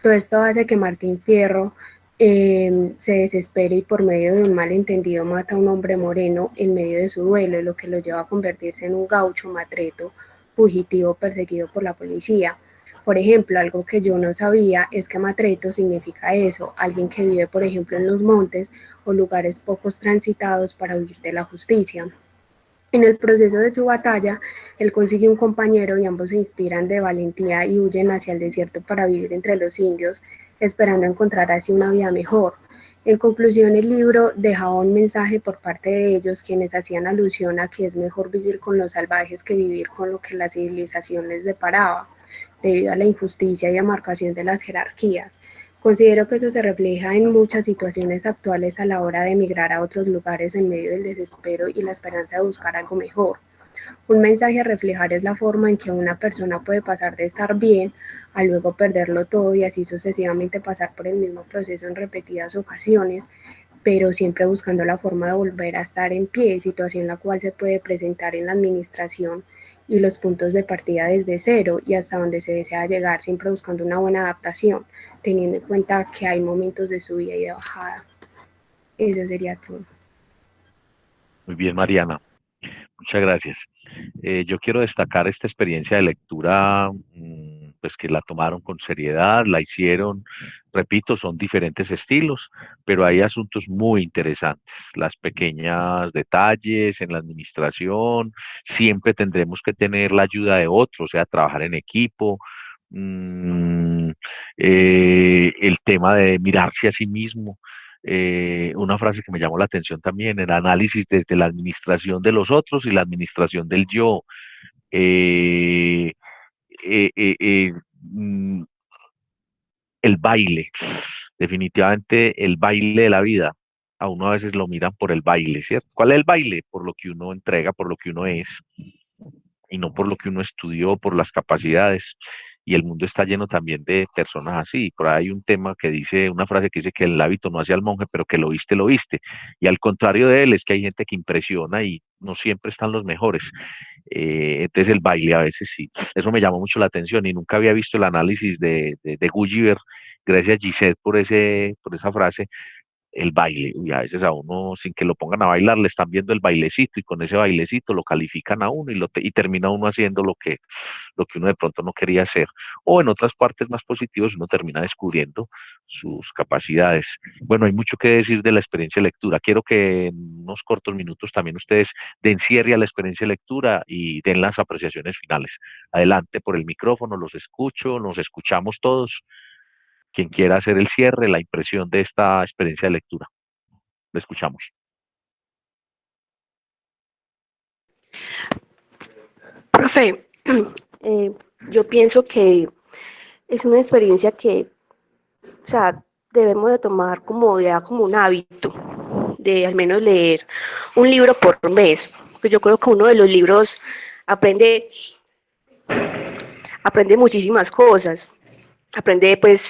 Todo esto hace que Martín Fierro se desespere y por medio de un malentendido mata a un hombre moreno en medio de su duelo, lo que lo lleva a convertirse en un gaucho matreto, fugitivo perseguido por la policía. Por ejemplo, algo que yo no sabía es que matreto significa eso, alguien que vive, por ejemplo, en los montes o lugares pocos transitados para huir de la justicia. En el proceso de su batalla, él consigue un compañero y ambos se inspiran de valentía y huyen hacia el desierto para vivir entre los indios, esperando encontrar así una vida mejor. En conclusión, el libro dejaba un mensaje por parte de ellos, quienes hacían alusión a que es mejor vivir con los salvajes que vivir con lo que la civilización les deparaba, debido a la injusticia y demarcación de las jerarquías. Considero que eso se refleja en muchas situaciones actuales a la hora de emigrar a otros lugares en medio del desespero y la esperanza de buscar algo mejor. Un mensaje a reflejar es la forma en que una persona puede pasar de estar bien a luego perderlo todo y así sucesivamente pasar por el mismo proceso en repetidas ocasiones, pero siempre buscando la forma de volver a estar en pie, situación la cual se puede presentar en la administración y los puntos de partida desde cero y hasta donde se desea llegar, siempre buscando una buena adaptación, teniendo en cuenta que hay momentos de subida y de bajada. Eso sería todo. Muy bien, Mariana. Muchas gracias. Yo quiero destacar esta experiencia de lectura, pues que la tomaron con seriedad, la hicieron, repito, son diferentes estilos, pero hay asuntos muy interesantes. Las pequeñas detalles en la administración, siempre tendremos que tener la ayuda de otros, o sea, trabajar en equipo. mm, el tema de mirarse a sí mismo. Una frase que me llamó la atención también, el análisis desde la administración de los otros y la administración del yo. Eh, eh, eh, eh, mm, el baile, definitivamente el baile de la vida. A uno a veces lo miran por el baile, ¿cierto? ¿Cuál es el baile? Por lo que uno entrega, por lo que uno es, y no por lo que uno estudió, por las capacidades. Y el mundo está lleno también de personas así. Por ahí hay un tema que dice, una frase que dice que el hábito no hace al monje, pero que lo viste, lo viste. Y al contrario de él es que hay gente que impresiona y no siempre están los mejores. Entonces el baile a veces sí. Eso me llamó mucho la atención y nunca había visto el análisis de Gulliver. Gracias Gisette por esa frase, el baile. Y a veces a uno, sin que lo pongan a bailar, le están viendo el bailecito y con ese bailecito lo califican a uno y termina uno haciendo lo que uno de pronto no quería hacer. O en otras partes más positivas uno termina descubriendo sus capacidades. Bueno, hay mucho que decir de la experiencia de lectura. Quiero que en unos cortos minutos también ustedes den cierre a la experiencia de lectura y den las apreciaciones finales. Adelante por el micrófono, los escucho, nos escuchamos todos. Quien quiera hacer el cierre, la impresión de esta experiencia de lectura. Lo escuchamos. Profe, yo pienso que es una experiencia que, o sea, debemos de tomar como ya como un hábito, de al menos leer un libro por mes. Pues yo creo que uno de los libros aprende muchísimas cosas. Aprende pues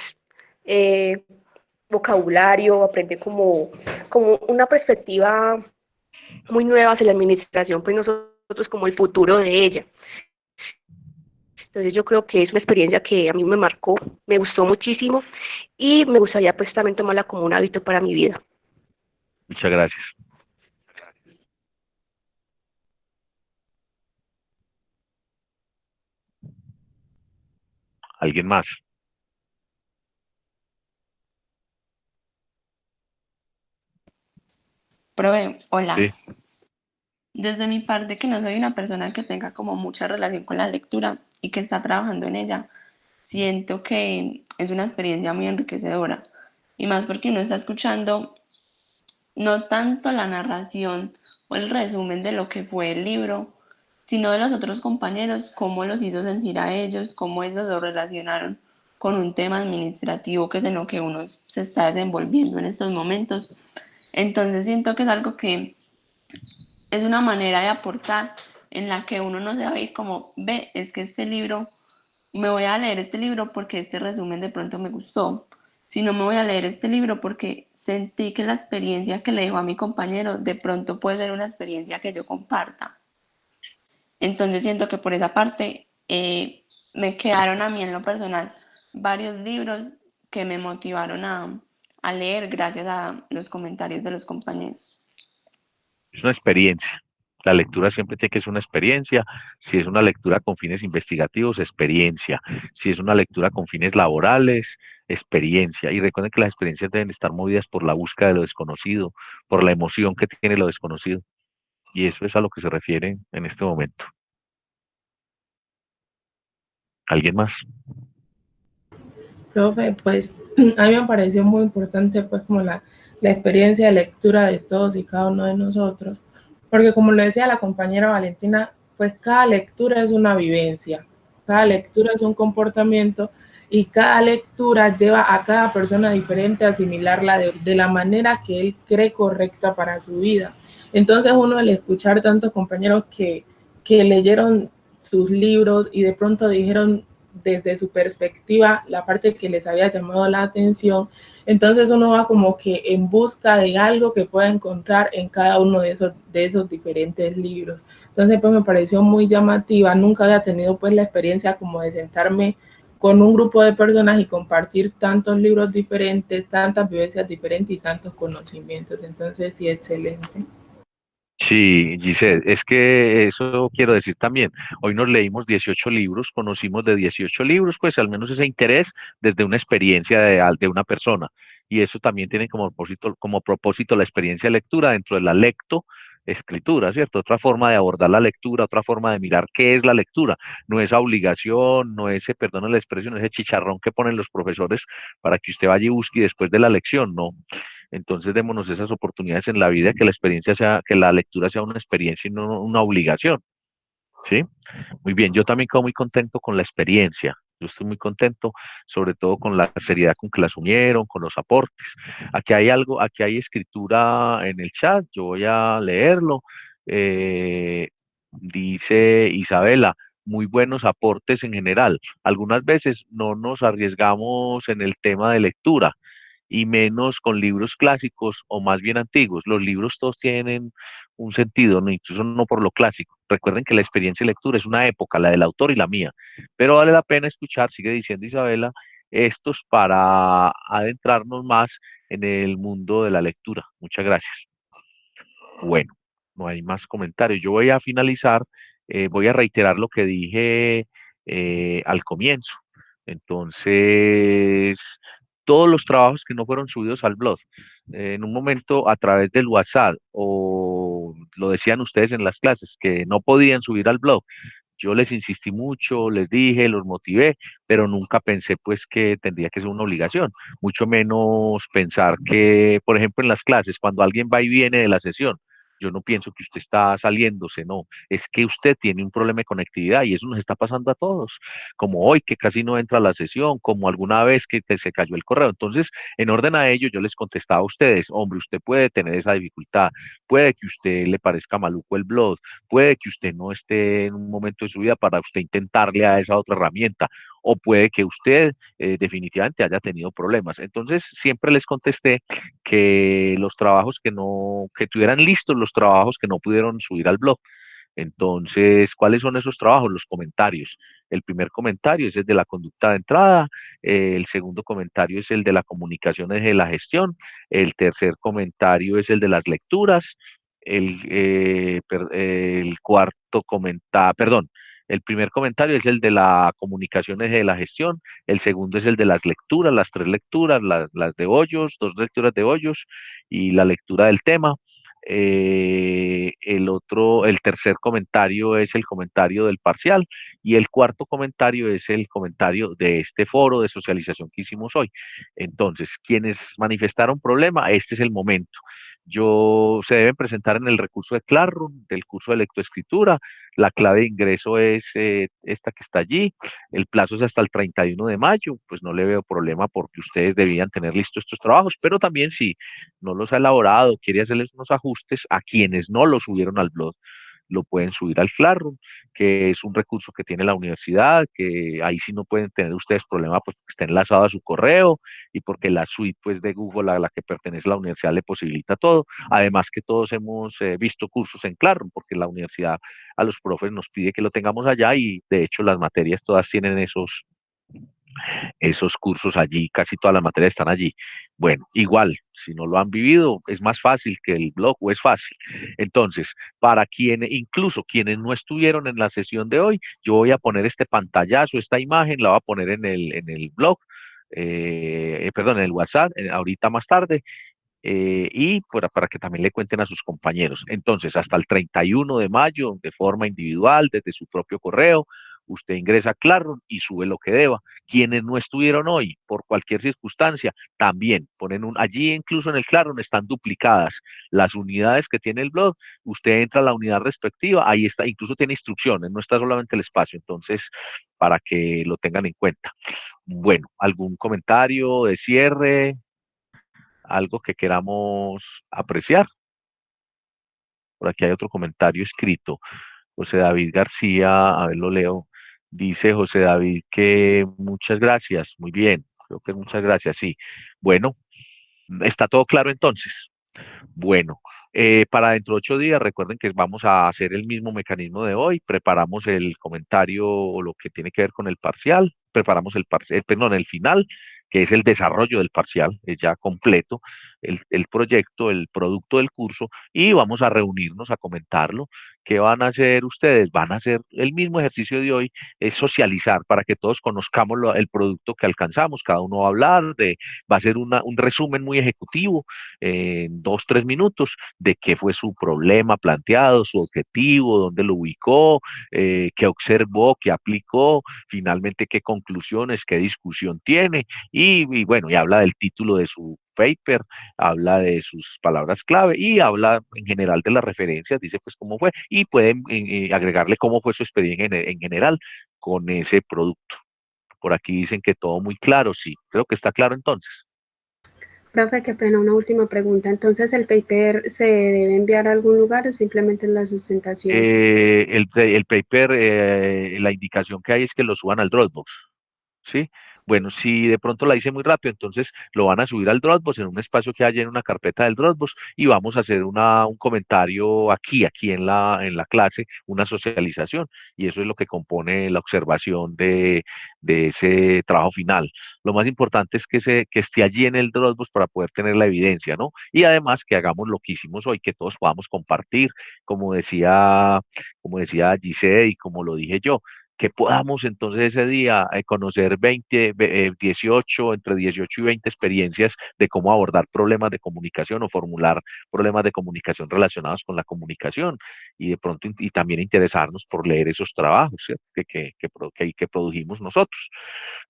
vocabulario, aprende como una perspectiva muy nueva hacia la administración, pues nosotros como el futuro de ella. Entonces yo creo que es una experiencia que a mí me marcó, me gustó muchísimo y me gustaría pues también tomarla como un hábito para mi vida. Muchas gracias. ¿Alguien más? Profe, hola. Sí. Desde mi parte, que no soy una persona que tenga como mucha relación con la lectura y que está trabajando en ella, siento que es una experiencia muy enriquecedora. Y más porque uno está escuchando no tanto la narración o el resumen de lo que fue el libro, sino de los otros compañeros, cómo los hizo sentir a ellos, cómo ellos lo relacionaron con un tema administrativo que es en lo que uno se está desenvolviendo en estos momentos. Entonces siento que es algo que es una manera de aportar en la que uno no se va a ir como, ve, es que este libro, me voy a leer este libro porque este resumen de pronto me gustó, sino me voy a leer este libro porque sentí que la experiencia que le dijo a mi compañero de pronto puede ser una experiencia que yo comparta. Entonces siento que por esa parte me quedaron a mí en lo personal varios libros que me motivaron a leer gracias a los comentarios de los compañeros. Es una experiencia. La lectura siempre tiene que ser una experiencia. Si es una lectura con fines investigativos, experiencia. Si es una lectura con fines laborales, experiencia. Y recuerden que las experiencias deben estar movidas por la búsqueda de lo desconocido, por la emoción que tiene lo desconocido. Y eso es a lo que se refiere en este momento. ¿Alguien más? Profe, pues a mí me pareció muy importante pues como la experiencia de lectura de todos y cada uno de nosotros, porque como lo decía la compañera Valentina, pues cada lectura es una vivencia, cada lectura es un comportamiento y cada lectura lleva a cada persona diferente a asimilarla de la manera que él cree correcta para su vida. Entonces uno al escuchar tantos compañeros que que leyeron sus libros y de pronto dijeron desde su perspectiva la parte que les había llamado la atención. Entonces uno va como que en busca de algo que pueda encontrar en cada uno de esos diferentes libros. Entonces pues me pareció muy llamativa. Nunca había tenido pues la experiencia como de sentarme con un grupo de personas y compartir tantos libros diferentes, tantas vivencias diferentes y tantos conocimientos. Entonces sí, excelente. Sí, Giselle, es que eso quiero decir también. Hoy nos leímos 18 libros, conocimos de 18 libros, pues al menos ese interés desde una experiencia de una persona. Y eso también tiene como propósito la experiencia de lectura dentro de la lectoescritura, ¿cierto? Otra forma de abordar la lectura, otra forma de mirar qué es la lectura. No esa obligación, no ese, perdón la expresión, ese chicharrón que ponen los profesores para que usted vaya y busque después de la lección, no. Entonces démonos esas oportunidades en la vida, que la experiencia sea, que la lectura sea una experiencia y no una obligación, ¿sí? Muy bien, yo también quedo muy contento con la experiencia. Yo estoy muy contento, sobre todo con la seriedad con que la asumieron, con los aportes. Aquí hay algo, aquí hay escritura en el chat, yo voy a leerlo. Dice Isabela, muy buenos aportes en general. Algunas veces no nos arriesgamos en el tema de lectura y menos con libros clásicos o más bien antiguos. Los libros todos tienen un sentido, ¿no? Incluso no por lo clásico. Recuerden que la experiencia de lectura es una época, la del autor y la mía, pero vale la pena escuchar, sigue diciendo Isabela, estos para adentrarnos más en el mundo de la lectura. Muchas gracias. Bueno, no hay más comentarios. Yo voy a finalizar, voy a reiterar lo que dije al comienzo. Entonces, todos los trabajos que no fueron subidos al blog, en un momento a través del WhatsApp, o lo decían ustedes en las clases, que no podían subir al blog. Yo les insistí mucho, les dije, los motivé, pero nunca pensé pues que tendría que ser una obligación, mucho menos pensar que, por ejemplo, en las clases, cuando alguien va y viene de la sesión, yo no pienso que usted está saliéndose, no, es que usted tiene un problema de conectividad y eso nos está pasando a todos, como hoy que casi no entra a la sesión, como alguna vez que se cayó el correo. Entonces, en orden a ello, yo les contestaba a ustedes, hombre, usted puede tener esa dificultad, puede que usted le parezca maluco el blog, puede que usted no esté en un momento de su vida para usted intentarle a esa otra herramienta, o puede que usted definitivamente haya tenido problemas. Entonces, siempre les contesté que los trabajos que tuvieran listos los trabajos que no pudieron subir al blog. Entonces, ¿cuáles son esos trabajos? Los comentarios. El primer comentario es el de la conducta de entrada, el segundo comentario es el de la comunicación de la gestión, el tercer comentario es el de las lecturas, el cuarto comentario, perdón, el primer comentario es el de la comunicación de la gestión, el segundo es el de las lecturas, las tres lecturas, las de Hoyos, dos lecturas de Hoyos y la lectura del tema. El tercer comentario es el comentario del parcial y el cuarto comentario es el comentario de este foro de socialización que hicimos hoy. Entonces, quienes manifestaron problema, este es el momento. Se deben presentar en el recurso de Classroom, del curso de lectoescritura. La clave de ingreso es esta que está allí. El plazo es hasta el 31 de mayo. Pues no le veo problema porque ustedes debían tener listos estos trabajos, pero también si no los ha elaborado, quiere hacerles unos ajustes a quienes no los subieron al blog, lo pueden subir al Classroom, que es un recurso que tiene la universidad, que ahí sí no pueden tener ustedes problema, pues porque está enlazado a su correo y porque la suite pues de Google a la que pertenece la universidad le posibilita todo. Además que todos hemos visto cursos en Classroom, porque la universidad a los profes nos pide que lo tengamos allá y de hecho las materias todas tienen esos cursos allí, casi todas las materias están allí. Bueno, igual, si no lo han vivido, es más fácil que el blog o es fácil. Entonces, para quienes, incluso quienes no estuvieron en la sesión de hoy, yo voy a poner este pantallazo, esta imagen, la voy a poner en el blog, perdón, en el WhatsApp, ahorita más tarde, y para que también le cuenten a sus compañeros. Entonces, hasta el 31 de mayo, de forma individual, desde su propio correo, usted ingresa a Classroom y sube lo que deba. Quienes no estuvieron hoy, por cualquier circunstancia, también ponen allí incluso en el Classroom están duplicadas las unidades que tiene el blog, usted entra a la unidad respectiva, ahí está, incluso tiene instrucciones, no está solamente el espacio, entonces, para que lo tengan en cuenta. Bueno, ¿algún comentario de cierre? ¿Algo que queramos apreciar? Por aquí hay otro comentario escrito. José David García, a ver, lo leo. Dice José David que muchas gracias, muy bien, creo que muchas gracias, sí. Bueno, está todo claro entonces. Bueno, para dentro de 8 días, recuerden que vamos a hacer el mismo mecanismo de hoy. Preparamos el comentario o lo que tiene que ver con el parcial, preparamos perdón, el final, que es el desarrollo del parcial, es ya completo, el proyecto, el producto del curso, y vamos a reunirnos a comentarlo. ¿Qué van a hacer ustedes? Van a hacer el mismo ejercicio de hoy, es socializar para que todos conozcamos el producto que alcanzamos. Cada uno va a hablar va a ser un resumen muy ejecutivo en 2, 3 minutos de qué fue su problema planteado, su objetivo, dónde lo ubicó, qué observó, qué aplicó, finalmente qué conclusiones, qué discusión tiene y bueno, y habla del título de su paper, habla de sus palabras clave y habla en general de las referencias, dice pues cómo fue y pueden agregarle cómo fue su experiencia en general con ese producto. Por aquí dicen que todo muy claro, sí, creo que está claro entonces. Profe, qué pena, una última pregunta. Entonces, ¿el paper se debe enviar a algún lugar o simplemente es la sustentación? El paper, la indicación que hay es que lo suban al Dropbox, ¿sí? Bueno, si de pronto la hice muy rápido, entonces lo van a subir al Dropbox en un espacio que haya en una carpeta del Dropbox y vamos a hacer un comentario aquí en la clase, una socialización, y eso es lo que compone la observación de ese trabajo final. Lo más importante es que esté allí en el Dropbox para poder tener la evidencia, ¿no? Y además que hagamos lo que hicimos hoy, que todos podamos compartir, como decía Giselle y como lo dije yo, que podamos entonces ese día conocer 18, entre 18 y 20 experiencias de cómo abordar problemas de comunicación o formular problemas de comunicación relacionados con la comunicación y de pronto y también interesarnos por leer esos trabajos, ¿cierto? Que produjimos nosotros.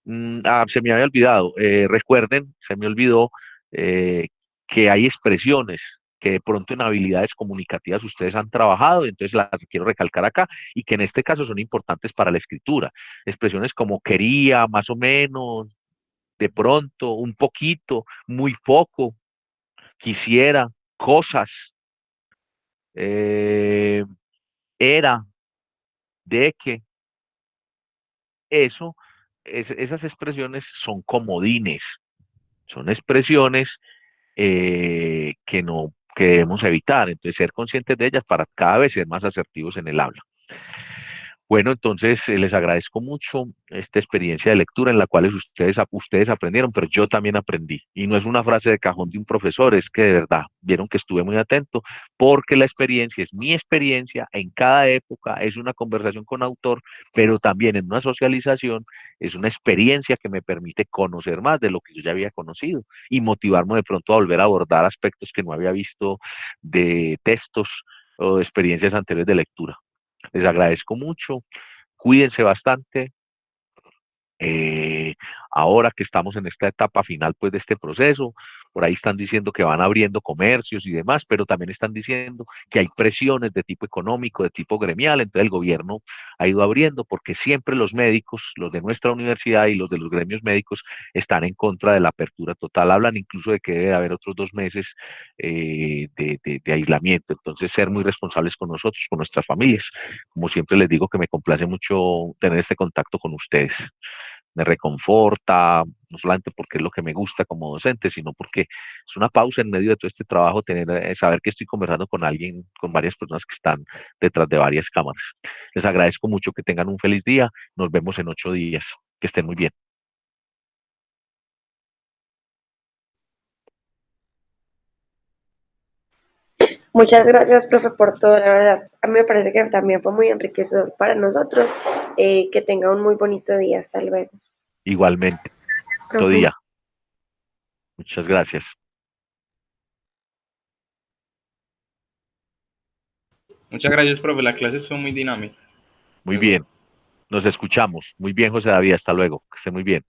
Se me había olvidado, recuerden, se me olvidó eh, que hay expresiones que de pronto en habilidades comunicativas ustedes han trabajado, entonces las quiero recalcar acá, y que en este caso son importantes para la escritura. Expresiones como quería, más o menos, de pronto, un poquito, muy poco, quisiera, cosas, eh, era, de que, eso, esas expresiones son comodines, son expresiones que debemos evitar. Entonces, ser conscientes de ellas para cada vez ser más asertivos en el habla. Bueno, entonces les agradezco mucho esta experiencia de lectura en la cual ustedes aprendieron, pero yo también aprendí. Y no es una frase de cajón de un profesor, es que de verdad vieron que estuve muy atento, porque la experiencia es mi experiencia en cada época, es una conversación con autor, pero también en una socialización es una experiencia que me permite conocer más de lo que yo ya había conocido y motivarme de pronto a volver a abordar aspectos que no había visto de textos o de experiencias anteriores de lectura. Les agradezco mucho, cuídense bastante. Ahora que estamos en esta etapa final pues de este proceso, por ahí están diciendo que van abriendo comercios y demás, pero también están diciendo que hay presiones de tipo económico, de tipo gremial, entonces el gobierno ha ido abriendo porque siempre los médicos, los de nuestra universidad y los de los gremios médicos están en contra de la apertura total, hablan incluso de que debe haber otros 2 meses de aislamiento, entonces ser muy responsables con nosotros, con nuestras familias. Como siempre les digo que me complace mucho tener este contacto con ustedes, me reconforta, no solamente porque es lo que me gusta como docente, sino porque es una pausa en medio de todo este trabajo, saber que estoy conversando con alguien, con varias personas que están detrás de varias cámaras. Les agradezco mucho, que tengan un feliz día, nos vemos en 8 días, que estén muy bien. Muchas gracias, profe, por todo, la verdad. A mí me parece que también fue muy enriquecedor para nosotros. Que tenga un muy bonito día. Hasta luego. Igualmente, otro Profe. día. Muchas gracias. Muchas gracias, profe. La clase estuvo muy dinámica. Muy bien, nos escuchamos. Muy bien, José David, hasta luego, que esté muy bien.